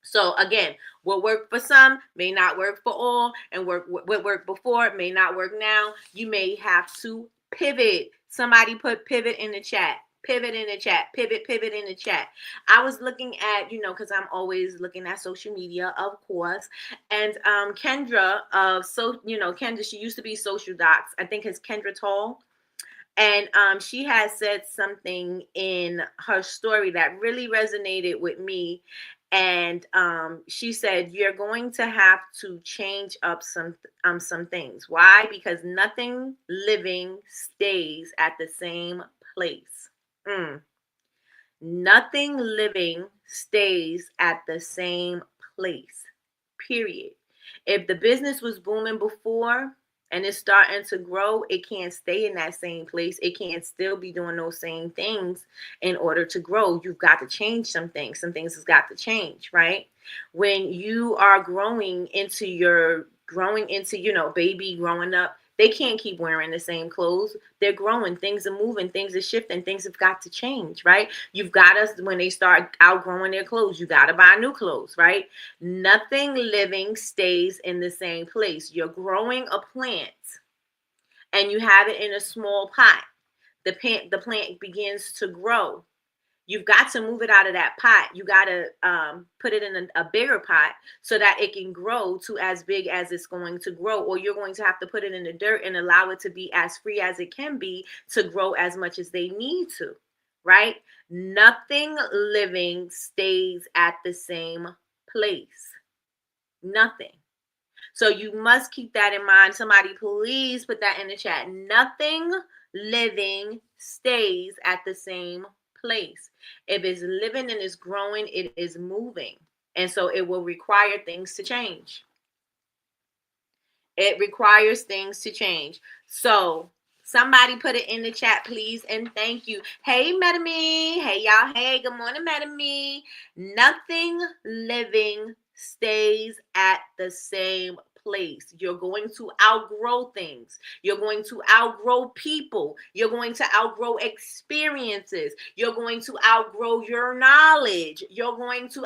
So again, what worked for some may not work for all, and what worked before may not work now. You may have to pivot. Somebody put pivot in the chat. Pivot in the chat. Pivot in the chat. I was looking at, because I'm always looking at social media, of course. And Kendra Kendra, she used to be Social Docs. I think it's Kendra Tall. And she has said something in her story that really resonated with me. And she said, you're going to have to change up some things. Why? Because nothing living stays at the same place. Nothing living stays at the same place. Period. If the business was booming before, and it's starting to grow, it can't stay in that same place. It can't still be doing those same things in order to grow. You've got to change some things. Some things has got to change, right? When you are growing into, baby growing up, they can't keep wearing the same clothes. They're growing. Things are moving. Things are shifting. Things have got to change, right? You've got to, when they start outgrowing their clothes, you got to buy new clothes, right? Nothing living stays in the same place. You're growing a plant and you have it in a small pot. The plant begins to grow. You've got to move it out of that pot. You got to put it in a bigger pot so that it can grow to as big as it's going to grow, or you're going to have to put it in the dirt and allow it to be as free as it can be to grow as much as they need to, right? Nothing living stays at the same place. Nothing. So you must keep that in mind. Somebody please put that in the chat. Nothing living stays at the same place. If it's living and it's growing, it is moving. And so it will require things to change. It requires things to change. So somebody put it in the chat, please, and thank you. Hey, Metame. Hey, y'all. Hey, good morning, Metame. Nothing living stays at the same place. You're going to outgrow things. You're going to outgrow people. You're going to outgrow experiences. You're going to outgrow your knowledge. You're going to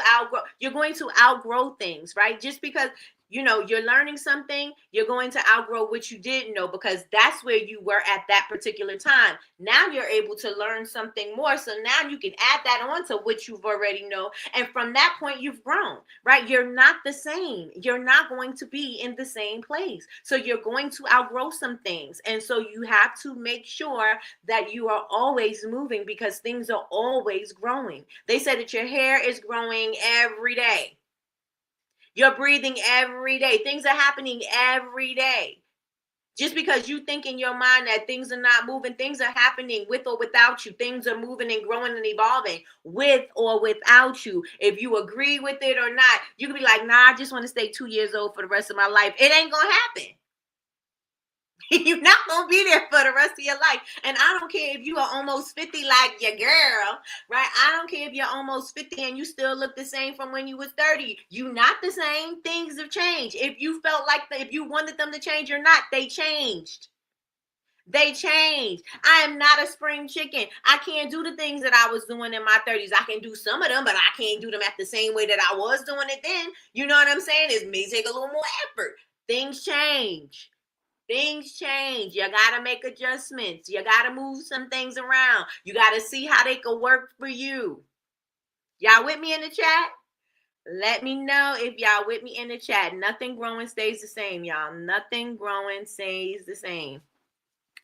outgrow things, right? Just because you're learning something, you're going to outgrow what you didn't know, because that's where you were at that particular time. Now you're able to learn something more. So now you can add that on to what you've already know. And from that point, you've grown, right? You're not the same. You're not going to be in the same place. So you're going to outgrow some things. And so you have to make sure that you are always moving, because things are always growing. They say that your hair is growing every day. You're breathing every day. Things are happening every day. Just because you think in your mind that things are not moving, things are happening with or without you. Things are moving and growing and evolving with or without you. If you agree with it or not, you can be like, nah, I just want to stay 2 years old for the rest of my life. It ain't going to happen. You're not going to be there for the rest of your life. And I don't care if you are almost 50 like your girl, right? I don't care if you're almost 50 and you still look the same from when you was 30. You're not the same. Things have changed. If you felt like if you wanted them to change or not, they changed. They changed. I am not a spring chicken. I can't do the things that I was doing in my 30s. I can do some of them, but I can't do them at the same way that I was doing it then. You know what I'm saying? It may take a little more effort. Things change. Things change. You got to make adjustments. You got to move some things around. You got to see how they could work for you. Y'all with me in the chat? Let me know if y'all with me in the chat. Nothing growing stays the same, y'all. Nothing growing stays the same.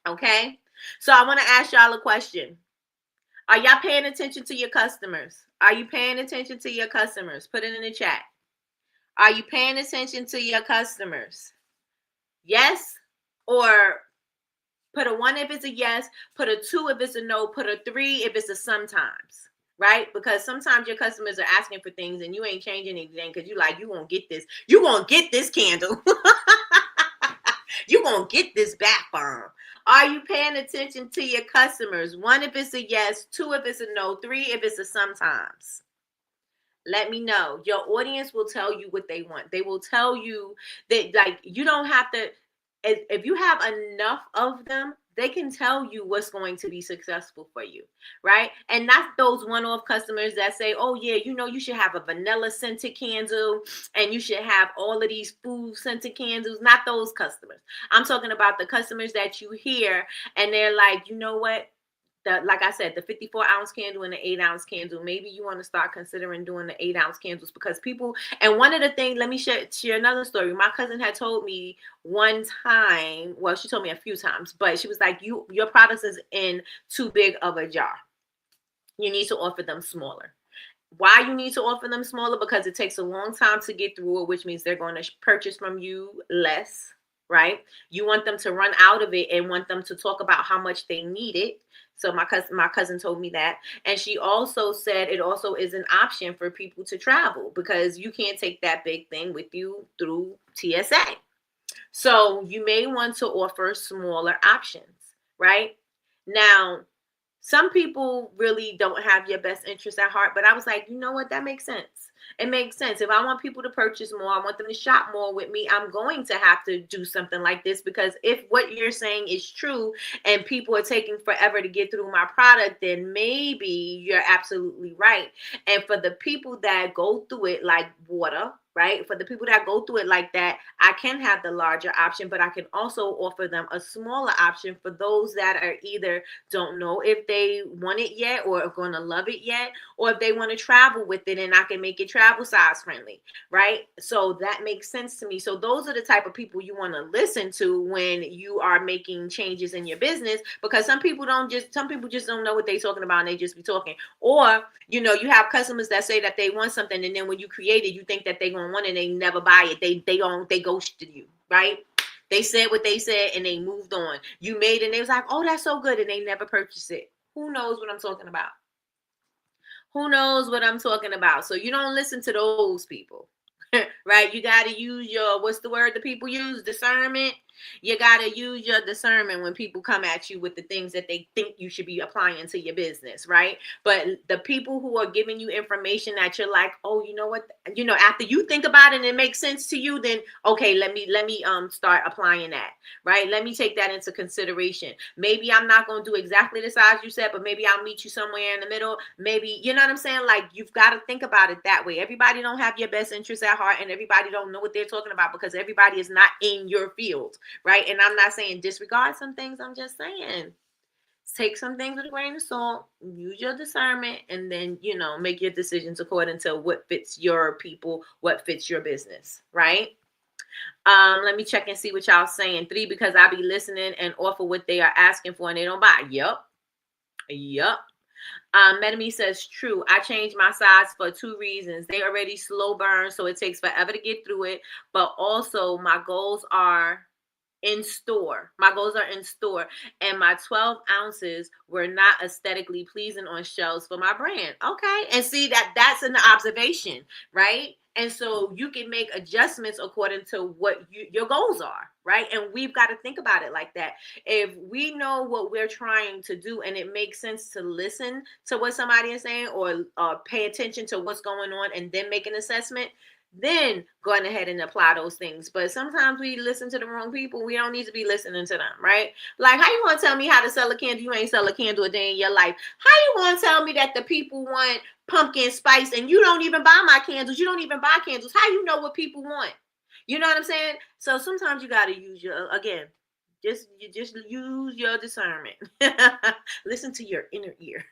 Okay? So I want to ask y'all a question. Are y'all paying attention to your customers? Are you paying attention to your customers? Put it in the chat. Are you paying attention to your customers? Yes? Or put a 1 if it's a yes, put a 2 if it's a no, put a 3 if it's a sometimes, right? Because sometimes your customers are asking for things and you ain't changing anything because you like, you won't get this. You won't get this candle. You won't get this bath bomb. Are you paying attention to your customers? 1 if it's a yes, 2 if it's a no, 3 if it's a sometimes. Let me know. Your audience will tell you what they want. They will tell you that, like, you don't have to. If you have enough of them, they can tell you what's going to be successful for you, right? And not those one-off customers that say, oh yeah, you should have a vanilla scented candle and you should have all of these food scented candles. Not those customers. I'm talking about the customers that you hear and they're like, you know what? Like I said, the 54-ounce candle and the 8-ounce candle, maybe you want to start considering doing the 8-ounce candles, because people, and one of the things, let me share another story. My cousin had told me one time, well, she told me a few times, but she was like, your products is in too big of a jar. You need to offer them smaller. Why you need to offer them smaller? Because it takes a long time to get through it, which means they're going to purchase from you less, right? You want them to run out of it and want them to talk about how much they need it. So my cousin told me that. And she also said it also is an option for people to travel because you can't take that big thing with you through TSA. So you may want to offer smaller options, right? Now, some people really don't have your best interest at heart, but I was like, you know what? That makes sense. It makes sense. If I want people to purchase more, I want them to shop more with me, I'm going to have to do something like this, because if what you're saying is true and people are taking forever to get through my product, then maybe you're absolutely right. And for the people that go through it like water, right? For the people that go through it like that, I can have the larger option, but I can also offer them a smaller option for those that are either don't know if they want it yet or are going to love it yet, or if they want to travel with it, and I can make it travel size friendly, right? So that makes sense to me. So those are the type of people you want to listen to when you are making changes in your business, because some people just don't know what they're talking about, and they just be talking. Or, you know, you have customers that say that they want something, and then when you create it, you think that they're going to want it, and they never buy it. They ghosted you, right? They said what they said and they moved on. You made it and they was like, oh, that's so good, and they never purchased it. Who knows what I'm talking about? Who knows what I'm talking about? So you don't listen to those people, right? You got to use your, what's the word that people use? Discernment. You got to use your discernment when people come at you with the things that they think you should be applying to your business, right? But the people who are giving you information that you're like, oh, you know what? You know, after you think about it and it makes sense to you, then okay, let me start applying that, right? Let me take that into consideration. Maybe I'm not going to do exactly the size you said, but maybe I'll meet you somewhere in the middle. Maybe, you know what I'm saying? Like, you've got to think about it that way. Everybody don't have your best interests at heart, and everybody don't know what they're talking about, because everybody is not in your field. Right? And I'm not saying disregard some things. I'm just saying take some things with a grain of salt, use your discernment, and then, you know, make your decisions according to what fits your people, what fits your business, right? Let me check and see what y'all saying. 3, because I be listening and offer what they are asking for and they don't buy. Yep. Metame says, true. I changed my size for 2 reasons. They already slow burn, so it takes forever to get through it. But also my goals are in store. My goals are in store, and my 12 ounces were not aesthetically pleasing on shelves for my brand. Okay. And see, that's an observation, right? And so you can make adjustments according to what your goals are, right? And we've got to think about it like that. If we know what we're trying to do and it makes sense to listen to what somebody is saying, or pay attention to what's going on and then make an assessment, then going ahead and apply those things. But sometimes we listen to the wrong people. We don't need to be listening to them, right? Like, how you want to tell me how to sell a candle? You ain't sell a candle a day in your life. How you want to tell me that the people want pumpkin spice and you don't even buy my candles? You don't even buy candles. How you know what people want? You know what I'm saying? So sometimes you got to use your, again, just use your discernment. Listen to your inner ear.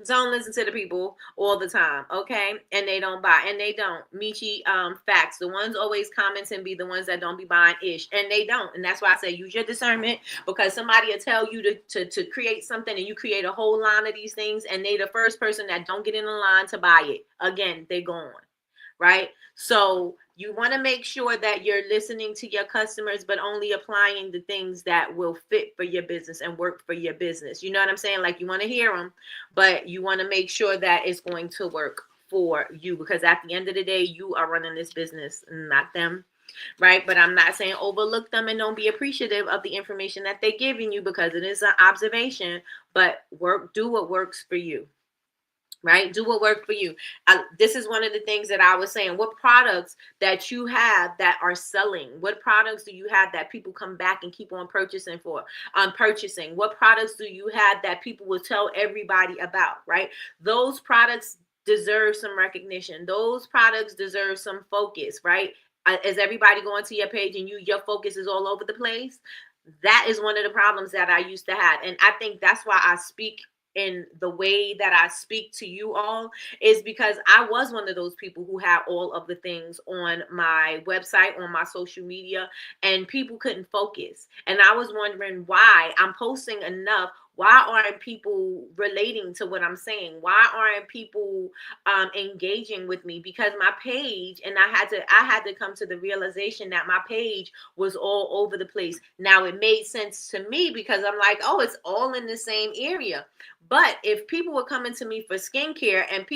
Don't listen to the people all the time, okay? And they don't buy, and they don't. Michi, facts. The ones always commenting be the ones that don't be buying ish, and they don't. And that's why I say use your discernment, because somebody will tell you to create something, and you create a whole line of these things, and they the first person that don't get in the line to buy it. Again, they gone, right? So you want to make sure that you're listening to your customers, but only applying the things that will fit for your business and work for your business. You know what I'm saying? Like, you want to hear them, but you want to make sure that it's going to work for you, because at the end of the day, you are running this business, not them. Right? But I'm not saying overlook them and don't be appreciative of the information that they're giving you, because it is an observation, but do what works for you. Right? Do what worked for you. This is one of the things that I was saying. What products that you have that are selling? What products do you have that people come back and keep on purchasing for? Purchasing. What products do you have that people will tell everybody about? Right? Those products deserve some recognition. Those products deserve some focus. Right? Is everybody going to your page and your focus is all over the place? That is one of the problems that I used to have, and I think that's why I speak in the way that I speak to you all, is because I was one of those people who had all of the things on my website, on my social media, and people couldn't focus. And I was wondering why I'm posting enough. Why aren't people relating to what I'm saying? Why aren't people engaging with me? Because my page, and I had to come to the realization that my page was all over the place. Now it made sense to me because I'm like, oh, it's all in the same area. But if people were coming to me for skincare and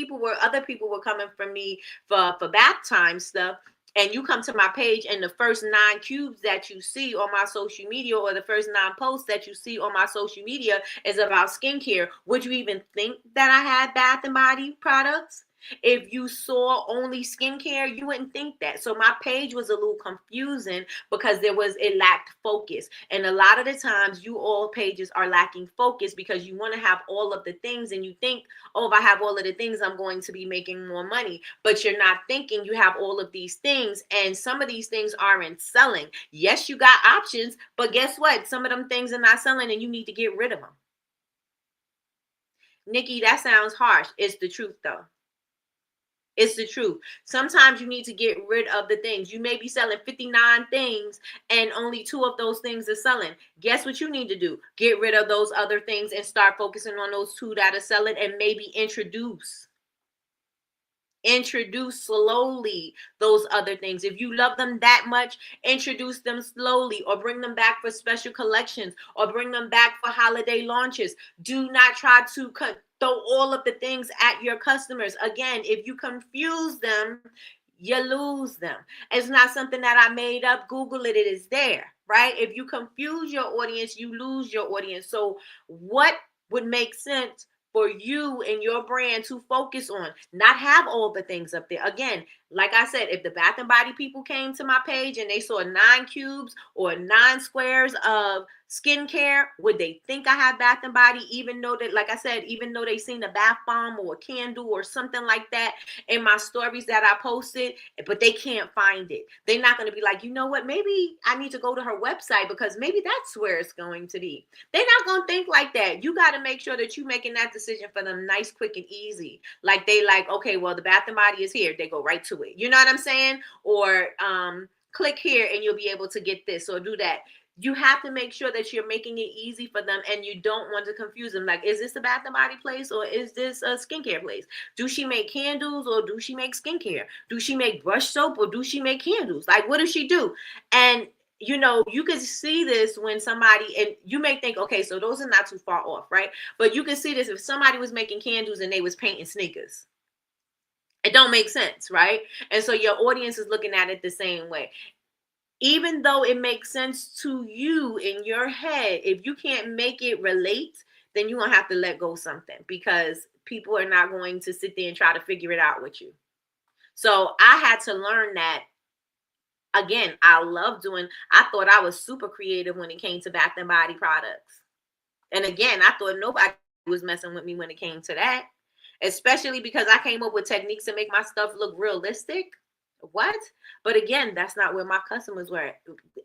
other people were coming for me for bath time stuff, and you come to my page and the first 9 cubes that you see on my social media, or the first 9 posts that you see on my social media is about skincare, would you even think that I had Bath and Body products? If you saw only skincare, you wouldn't think that. So my page was a little confusing because it lacked focus. And a lot of the times you all pages are lacking focus because you want to have all of the things and you think, oh, if I have all of the things, I'm going to be making more money. But you're not thinking you have all of these things, and some of these things aren't selling. Yes, you got options, but guess what? Some of them things are not selling and you need to get rid of them. Nikki, that sounds harsh. It's the truth though. It's the truth. Sometimes you need to get rid of the things. You may be selling 59 things and only 2 of those things are selling. Guess what you need to do? Get rid of those other things and start focusing on those 2 that are selling, and maybe introduce slowly those other things. If you love them that much, introduce them slowly, or bring them back for special collections, or bring them back for holiday launches. Do not try to throw all of the things at your customers. Again, if you confuse them, you lose them. It's not something that I made up. Google it. It is there, right? If you confuse your audience, you lose your audience. So what would make sense for you and your brand to focus on? Not have all the things up there. Again, like I said, if the Bath and Body people came to my page and they saw 9 cubes or 9 squares of skincare, would they think I have Bath and Body, even though that, like I said, even though they seen a bath bomb or a candle or something like that in my stories that I posted, but they can't find it? They're not going to be like, you know what, maybe I need to go to her website because maybe that's where it's going to be. They're not going to think like that. You got to make sure that you're making that decision for them nice, quick, and easy. Like they like, okay, well, the Bath and Body is here. They go right to it. You know what I'm saying? Or click here and you'll be able to get this or do that. You have to make sure that you're making it easy for them, and you don't want to confuse them. Like, is this a Bath and Body place or is this a skincare place? Do she make candles or do she make skincare? Do she make brush soap or do she make candles? Like, what does she do? And you know, you can see this when somebody, and you may think, okay, so those are not too far off, right? But you can see this if somebody was making candles and they was painting sneakers. It don't make sense, right? And so your audience is looking at it the same way. Even though it makes sense to you in your head, if you can't make it relate, then you're going to have to let go something, because people are not going to sit there and try to figure it out with you. So I had to learn that. Again, I thought I was super creative when it came to Bath and Body products. And again, I thought nobody was messing with me when it came to that, especially because I came up with techniques to make my stuff look realistic. What? But again, that's not where my customers were.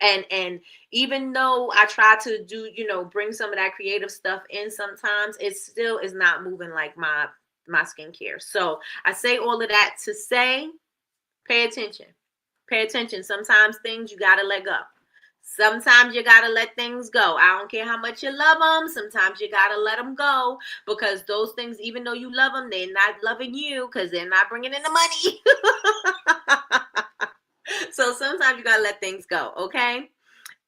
And even though I try to do, bring some of that creative stuff in, sometimes it still is not moving like my skincare. So I say all of that to say, pay attention. Pay attention. Sometimes things you got to let go. Sometimes you got to let things go. I don't care how much you love them. Sometimes you got to let them go, because those things, even though you love them, they're not loving you because they're not bringing in the money. So sometimes you got to let things go. Okay.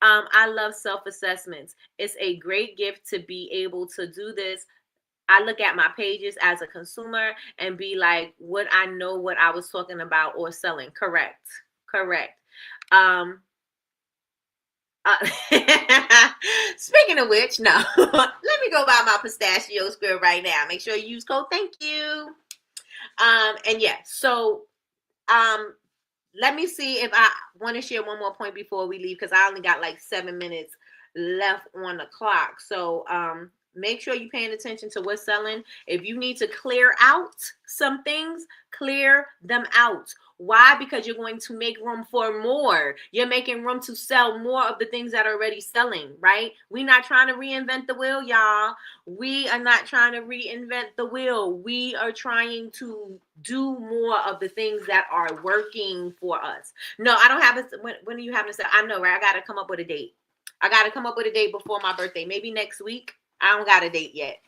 I love self-assessments. It's a great gift to be able to do this. I look at my pages as a consumer and be like, would I know what I was talking about or selling? Correct. Speaking of which, no, let me go buy my pistachio square right now. Make sure you use code thank you. And yeah, so let me see if I want to share one more point before we leave, because I only got like 7 minutes left on the clock. So make sure you're paying attention to what's selling. If you need to clear out some things, clear them out. Why? Because you're going to make room for more. You're making room to sell more of the things that are already selling, right? We're not trying to reinvent the wheel, y'all. We are not trying to reinvent the wheel. We are trying to do more of the things that are working for us. No, I don't have it. When are you having to say? I know, right? I got to come up with a date. I got to come up with a date before my birthday. Maybe next week. I don't got a date yet.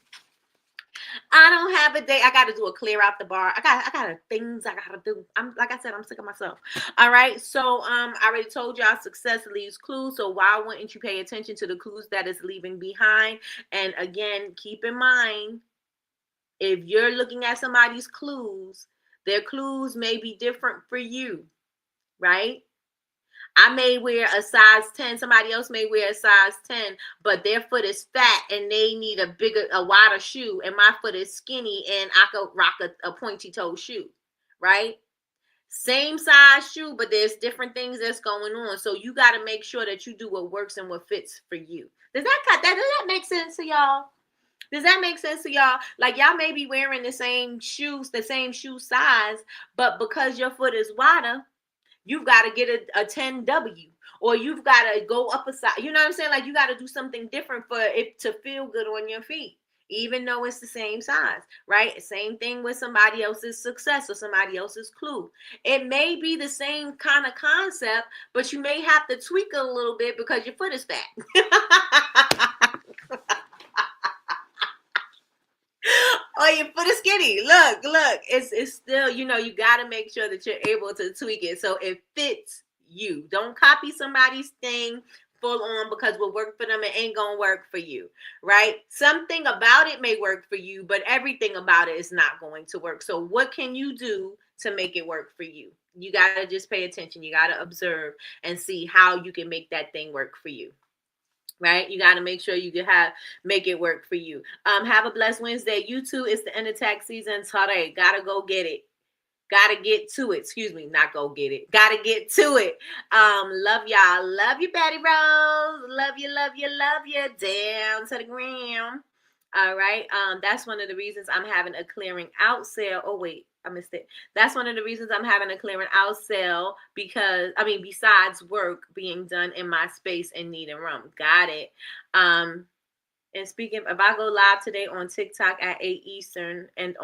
I don't have a date. I got to do a clear out the bar. I got things I got to do. Like I said, I'm sick of myself. All right. So I already told y'all success leaves clues. So why wouldn't you pay attention to the clues that is leaving behind? And again, keep in mind, if you're looking at somebody's clues, their clues may be different for you. right? I may wear a size 10, somebody else may wear a size 10, but their foot is fat and they need a wider shoe, and my foot is skinny and I could rock a pointy toe shoe, right? Same size shoe, but there's different things that's going on. So you got to make sure that you do what works and what fits for you. Does that make sense to y'all? Does that make sense to y'all? Like, y'all may be wearing the same shoe size, but because your foot is wider, you've got to get a 10W, or you've got to go up a size. You know what I'm saying? Like, you got to do something different for it to feel good on your feet, even though it's the same size, right? Same thing with somebody else's success or somebody else's clue. It may be the same kind of concept, but you may have to tweak it a little bit because your foot is fat. Or your foot is skinny. Look, it's still, you got to make sure that you're able to tweak it so it fits you. Don't copy somebody's thing full on, because what worked for them, it ain't gonna work for you, right? Something about it may work for you, but everything about it is not going to work. So what can you do to make it work for you? You got to just pay attention. You got to observe and see how you can make that thing work for you. Right? You got to make sure you can make it work for you. Have a blessed Wednesday. You too. It's the end of tax season. Today, gotta go get it. Gotta get to it. Excuse me, not go get it. Gotta get to it. Love y'all. Love you, Betty Rose. Love you, love you, love you. Down to the ground. All right. That's one of the reasons I'm having a clearing out sale. Oh, wait, I missed it. That's one of the reasons I'm having a clearing out sale, because, besides work being done in my space and needing room. Got it. And speaking, if I go live today on TikTok at 8 Eastern and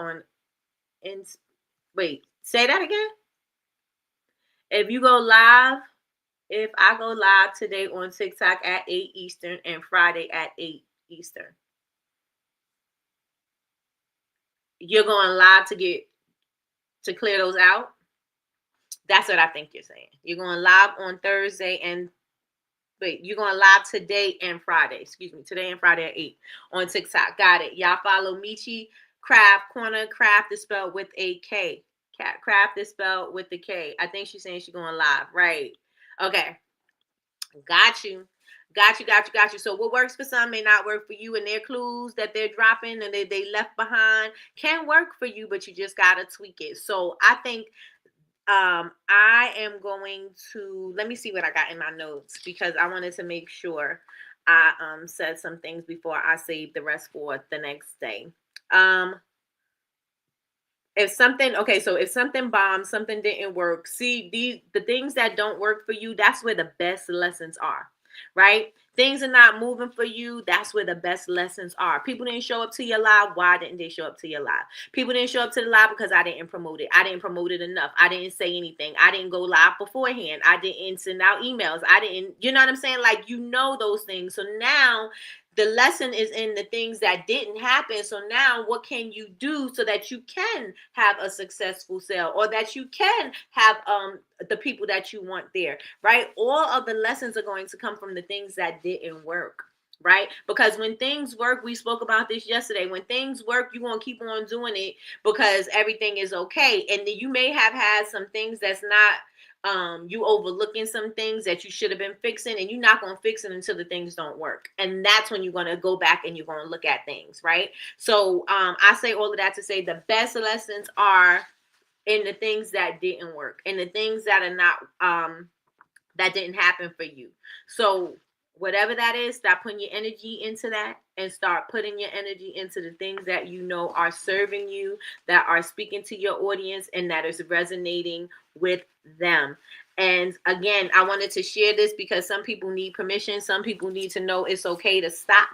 wait, say that again. If I go live today on TikTok at 8 Eastern and Friday at 8 Eastern, you're going live to clear those out? That's what I think you're saying. You're going live on Thursday you're going live today and Friday. Excuse me, today and Friday at 8 on TikTok. Got it. Y'all follow Michi Craft Corner. Craft is spelled with a K. Craft is spelled with the K. I think she's saying she's going live. Right. Okay. Got you. So what works for some may not work for you, and their clues that they're dropping and they left behind can work for you, but you just got to tweak it. So I think I am going to, let me see what I got in my notes, because I wanted to make sure I said some things before I save the rest for the next day. If something bombed, something didn't work, see, the things that don't work for you, that's where the best lessons are, right? Things are not moving for you. That's where the best lessons are. People didn't show up to your live. Why didn't they show up to your live? People didn't show up to the live because I didn't promote it. I didn't promote it enough. I didn't say anything. I didn't go live beforehand. I didn't send out emails. I didn't, you know what I'm saying? Like, those things. So now the lesson is in the things that didn't happen. So now what can you do so that you can have a successful sale, or that you can have the people that you want there, right? All of the lessons are going to come from the things that didn't work, right? Because when things work, we spoke about this yesterday, when things work, you're going to keep on doing it because everything is okay. And then you may have had some things that's not, you overlooking some things that you should have been fixing, and you're not going to fix it until the things don't work. And that's when you're going to go back and you're going to look at things, right? So I say all of that to say the best lessons are in the things that didn't work, and the things that are not, that didn't happen for you. So whatever that is, stop putting your energy into that and start putting your energy into the things that are serving you, that are speaking to your audience, and that is resonating with them. And again, I wanted to share this because some people need permission. Some people need to know it's okay to stop.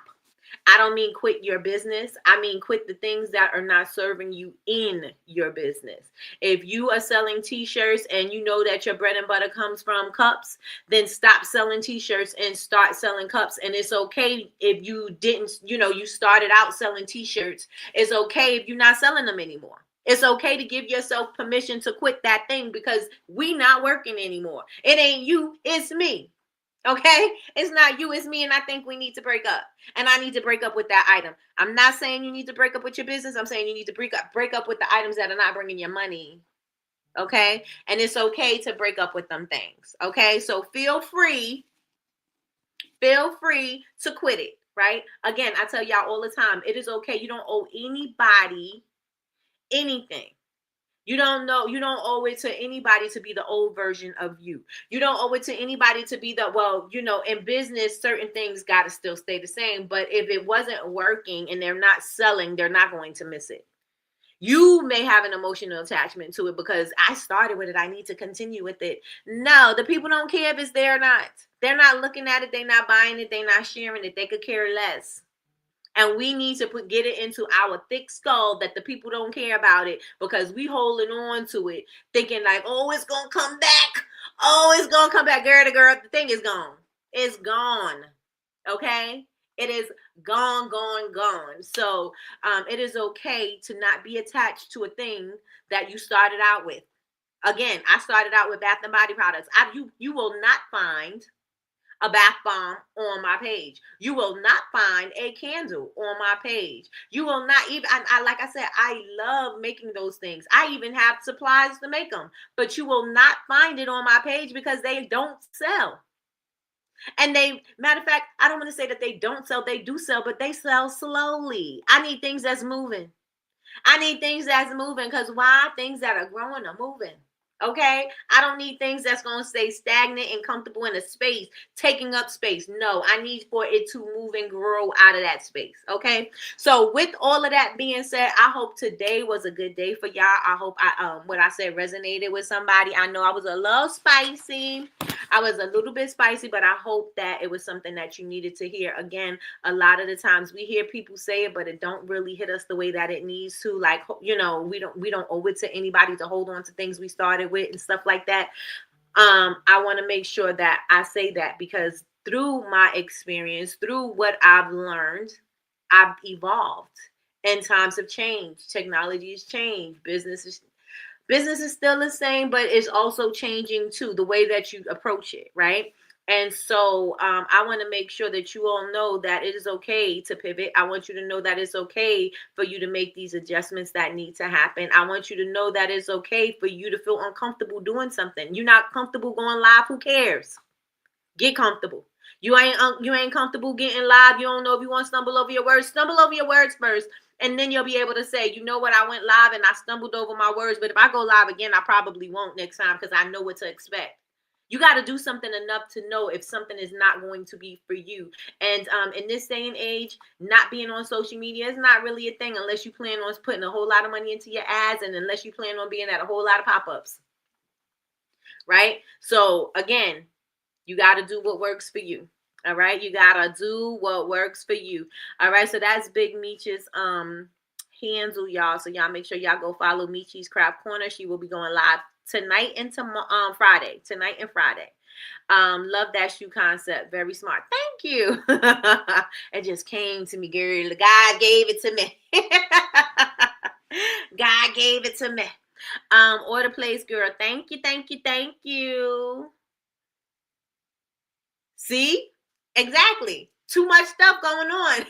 I don't mean quit your business. I mean quit the things that are not serving you in your business. If you are selling t-shirts and you know that your bread and butter comes from cups, then stop selling t-shirts and start selling cups. And it's okay if you didn't, you started out selling t-shirts. It's okay if you're not selling them anymore. It's okay to give yourself permission to quit that thing, because we not working anymore. It ain't you, it's me. Okay, it's not you, it's me, and I think we need to break up. And I need to break up with that item. I'm not saying you need to break up with your business. I'm saying you need to break up with the items that are not bringing you money. Okay. And it's okay to break up with them things. Okay. So feel free to quit it. Right. Again, I tell y'all all the time, it is okay. You don't owe anybody anything. You don't owe it to anybody to be the old version of you. You don't owe it to anybody to be in business, certain things got to still stay the same. But if it wasn't working and they're not selling, they're not going to miss it. You may have an emotional attachment to it because I started with it. I need to continue with it. No, the people don't care if it's there or not. They're not looking at it. They're not buying it. They're not sharing it. They could care less. And we need to get it into our thick skull that the people don't care about it because we holding on to it, thinking like, oh, it's going to come back. Oh, it's going to come back. Girl, the thing is gone. It's gone. Okay? It is gone. So it is okay to not be attached to a thing that you started out with. Again, I started out with Bath and Body products. You will not find a bath bomb on my page. You will not find a candle on my page. You will not even, like I said, I love making those things. I even have supplies to make them, but you will not find it on my page because they don't sell. And matter of fact, I don't want to say that they don't sell, they do sell, but they sell slowly. I need things that's moving. Because why? Things that are growing are moving. Okay, I don't need things that's going to stay stagnant and comfortable in a space, taking up space. No, I need for it to move and grow out of that space. Okay, so with all of that being said, I hope today was a good day for y'all. I hope what I said resonated with somebody. I know I was a little spicy. I was a little bit spicy, but I hope that it was something that you needed to hear. Again, a lot of the times we hear people say it, but it don't really hit us the way that it needs to. Like, we don't owe it to anybody to hold on to things we started with and stuff like that. I want to make sure that I say that because through my experience, through what I've learned, I've evolved and times have changed. Technology has changed. Business is still the same, but it's also changing too, the way that you approach it, right? And so I want to make sure that you all know that it is okay to pivot. I want you to know that it's okay for you to make these adjustments that need to happen. I want you to know that it's okay for you to feel uncomfortable doing something. You're not comfortable going live, who cares? Get comfortable. You ain't comfortable getting live. You don't know if you want to stumble over your words. Stumble over your words first. And then you'll be able to say, you know what, I went live and I stumbled over my words. But if I go live again, I probably won't next time because I know what to expect. You got to do something enough to know if something is not going to be for you. And in this day and age, not being on social media is not really a thing unless you plan on putting a whole lot of money into your ads and unless you plan on being at a whole lot of pop-ups. Right? So again, you got to do what works for you. All right. You got to do what works for you. All right. So that's Big Meech's handle, y'all. So y'all make sure y'all go follow Meech's Craft Corner. She will be going live tonight and Friday. Tonight and Friday. Love that shoe concept. Very smart. Thank you. It just came to me, girl. God gave it to me. God gave it to me. Order place, girl. Thank you. See? Exactly. Too much stuff going on.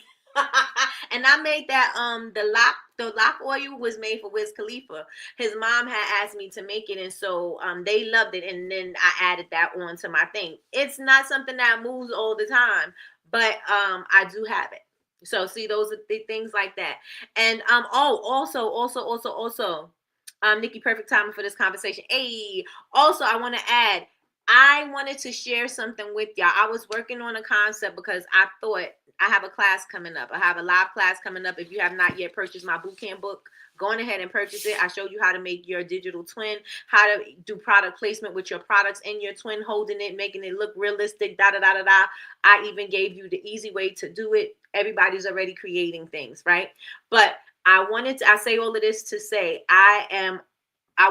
And I made that the lock oil was made for Wiz Khalifa. His mom had asked me to make it, and so they loved it, and then I added that on to my thing. It's not something that moves all the time, but I do have it. So see, those are the things like that. And also Nikki, perfect timing for this conversation. Hey, also I want to add, I wanted to share something with y'all. I was working on a concept because I thought I have a class coming up. I have a live class coming up. If you have not yet purchased my bootcamp book, go on ahead and purchase it. I showed you how to make your digital twin, how to do product placement with your products in your twin, holding it, making it look realistic, da-da-da-da-da. I even gave you the easy way to do it. Everybody's already creating things, right? But I say all of this to say I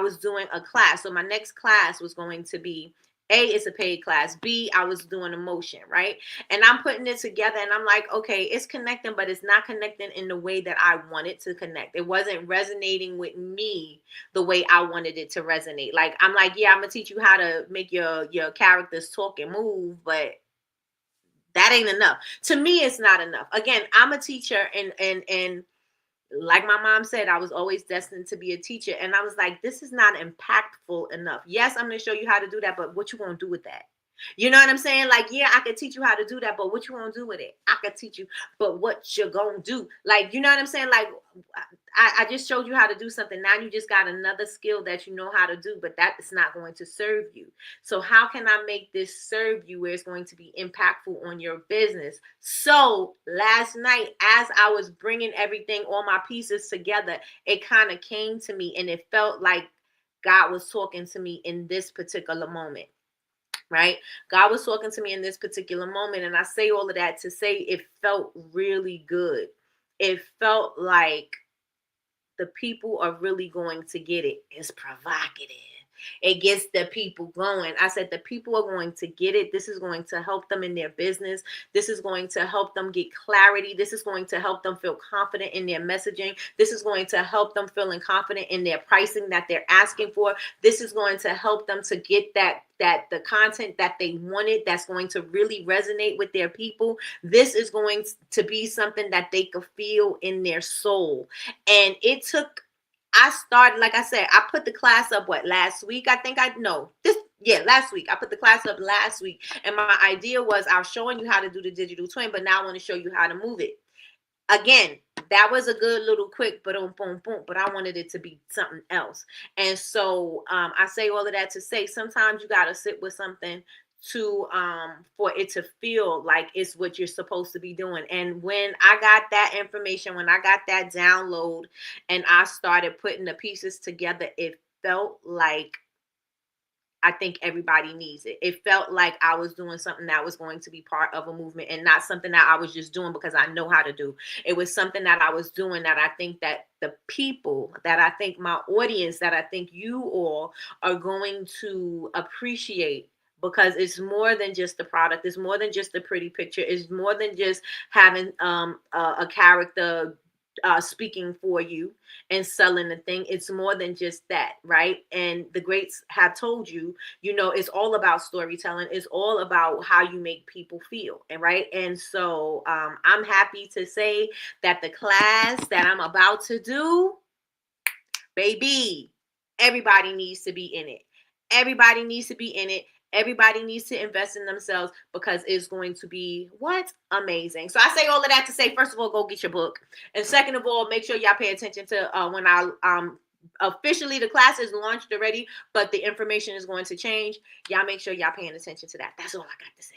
was doing a class. So my next class was going to be A, it's a paid class. B, I was doing emotion, right? And I'm putting it together and I'm like, okay, it's connecting, but it's not connecting in the way that I wanted to connect. It wasn't resonating with me the way I wanted it to resonate. Like, I'm like, yeah, I'm going to teach you how to make your characters talk and move, but that ain't enough. To me, it's not enough. Again, I'm a teacher and like my mom said, I was always destined to be a teacher. And I was like, this is not impactful enough. Yes, I'm going to show you how to do that, but what you going to do with that? You know what I'm saying? Like, yeah, I could teach you how to do that, but what you gonna do with it? I could teach you, but what you're gonna do? Like, you know what I'm saying? Like, I just showed you how to do something. Now you just got another skill that you know how to do, but that is not going to serve you. So how can I make this serve you where it's going to be impactful on your business? So last night, as I was bringing everything, all my pieces together, it kind of came to me, and it felt like God was talking to me in this particular moment. Right? God was talking to me in this particular moment. And I say all of that to say it felt really good. It felt like the people are really going to get it. It's provocative. It gets the people going. I said the people are going to get it. This is going to help them in their business. This is going to help them get clarity. This is going to help them feel confident in their messaging. This is going to help them feeling confident in their pricing that they're asking for. This is going to help them to get that the content that they wanted, that's going to really resonate with their people. This is going to be something that they could feel in their soul. And it took, I started, like I said, I put the class up, last week? Last week. I put the class up last week. And my idea was, I was showing you how to do the digital twin, but now I want to show you how to move it. Again, that was a good little quick, boom, boom, boom, but I wanted it to be something else. And so I say all of that to say, sometimes you got to sit with something to for it to feel like it's what you're supposed to be doing. And when I got that information, when I got that download and I started putting the pieces together, it felt like I think everybody needs it. It felt like I was doing something that was going to be part of a movement, and not something that I was just doing because I know how to do. It was something that I was doing that I think that the people, that I think my audience, that I think you all are going to appreciate, because it's more than just the product. It's more than just a pretty picture. It's more than just having a character speaking for you and selling the thing. It's more than just that, right? And the greats have told you, it's all about storytelling. It's all about how you make people feel, and right. And so I'm happy to say that the class that I'm about to do, baby, everybody needs to be in it. Everybody needs to be in it. Everybody needs to invest in themselves, because it's going to be amazing. So I say all of that to say, first of all, go get your book. And second of all, make sure y'all pay attention to when I officially, the class is launched already, but the information is going to change. Y'all make sure y'all paying attention to that. That's all I got to say.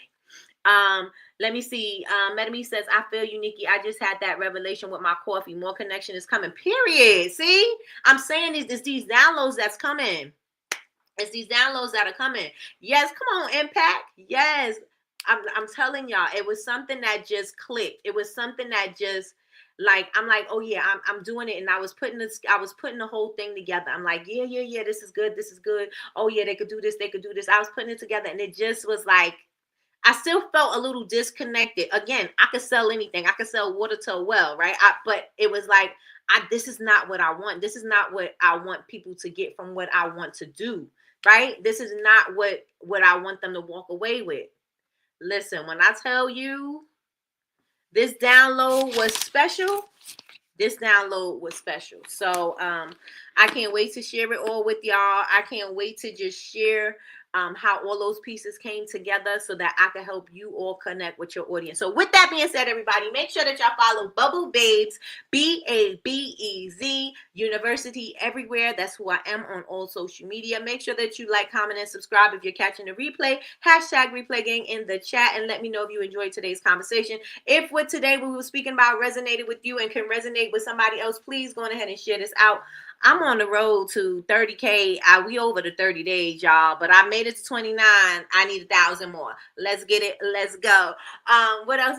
Let me see. Metame says, I feel you, Nikki. I just had that revelation with my coffee. More connection is coming. Period. See, I'm saying it's these downloads that's coming. It's these downloads that are coming. Yes, come on, Impact. Yes, I'm telling y'all, it was something that just clicked. It was something that just, like, I'm like, oh yeah, I'm doing it. And I was putting the whole thing together. I'm like, yeah, this is good. This is good. Oh yeah, they could do this. They could do this. I was putting it together, and it just was like, I still felt a little disconnected. Again, I could sell anything. I could sell water to a well, right? But it was like, this is not what I want. This is not what I want people to get from what I want to do, right? This is not what I want them to walk away with. Listen, when I tell you this download was special, So I can't wait to share it all with y'all. I can't wait to just share how all those pieces came together so that I can help you all connect with your audience. So with that being said, everybody, make sure that y'all follow Bubble Babes, BABEZ University everywhere. That's who I am on all social media. Make sure that you like, comment, and subscribe if you're catching the replay. #ReplayGang in the chat, and let me know if you enjoyed today's conversation. If what today we were speaking about resonated with you and can resonate with somebody else, please go ahead and share this out. I'm on the road to 30K. We over the 30 days, y'all, but I made it to 29. I need 1,000 more. Let's get it. Let's go. What else?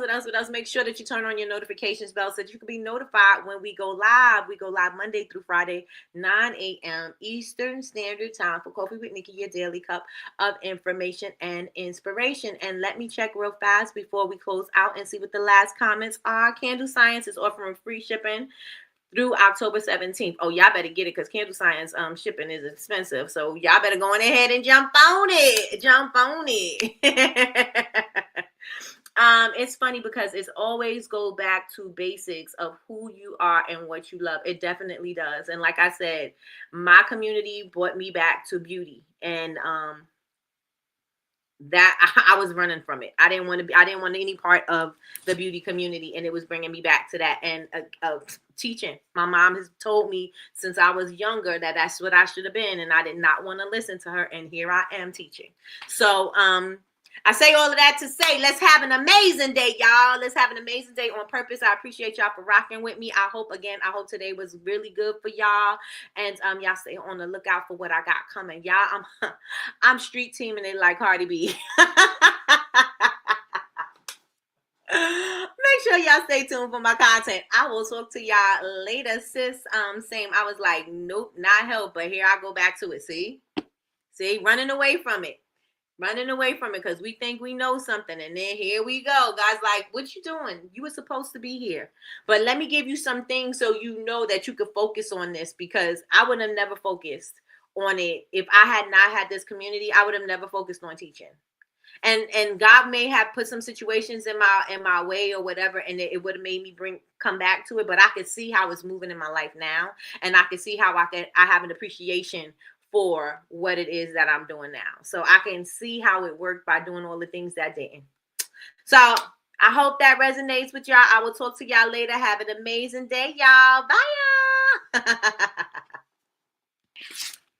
Make sure that you turn on your notifications bell so that you can be notified when we go live. We go live Monday through Friday, 9 a.m. Eastern Standard Time for Coffee with Nikki, your daily cup of information and inspiration. And let me check real fast before we close out and see what the last comments are. Candle Science is offering free shipping through October 17th. Oh, y'all better get it, because Candle Science shipping is expensive. So y'all better go on ahead and jump on it. It's funny because it's always go back to basics of who you are and what you love. It definitely does. And like I said, my community brought me back to beauty. And that I was running from it. I didn't want any part of the beauty community, and it was bringing me back to that. And teaching, my mom has told me since I was younger that that's what I should have been, and I did not want to listen to her, and here I am teaching. So I say all of that to say, let's have an amazing day, y'all. Let's have an amazing day on purpose. I appreciate y'all for rocking with me. I hope today was really good for y'all. And y'all stay on the lookout for what I got coming. Y'all, I'm street teaming it like Cardi B. Make sure y'all stay tuned for my content. I will talk to y'all later, sis. Same. I was like, nope, not help, but here I go back to it. See, running away from it. Because we think we know something, and then here we go. God's like, what you doing? You were supposed to be here. But let me give you some things so you know that you could focus on this, because I would have never focused on it. If I had not had this community, I would have never focused on teaching. And God may have put some situations in my way or whatever, and it would have made me come back to it. But I could see how it's moving in my life now, and I could see how I have an appreciation for what it is that I'm doing now. So I can see how it worked by doing all the things that didn't. So I hope that resonates with y'all. I will talk to y'all later. Have an amazing day, y'all. Bye, y'all.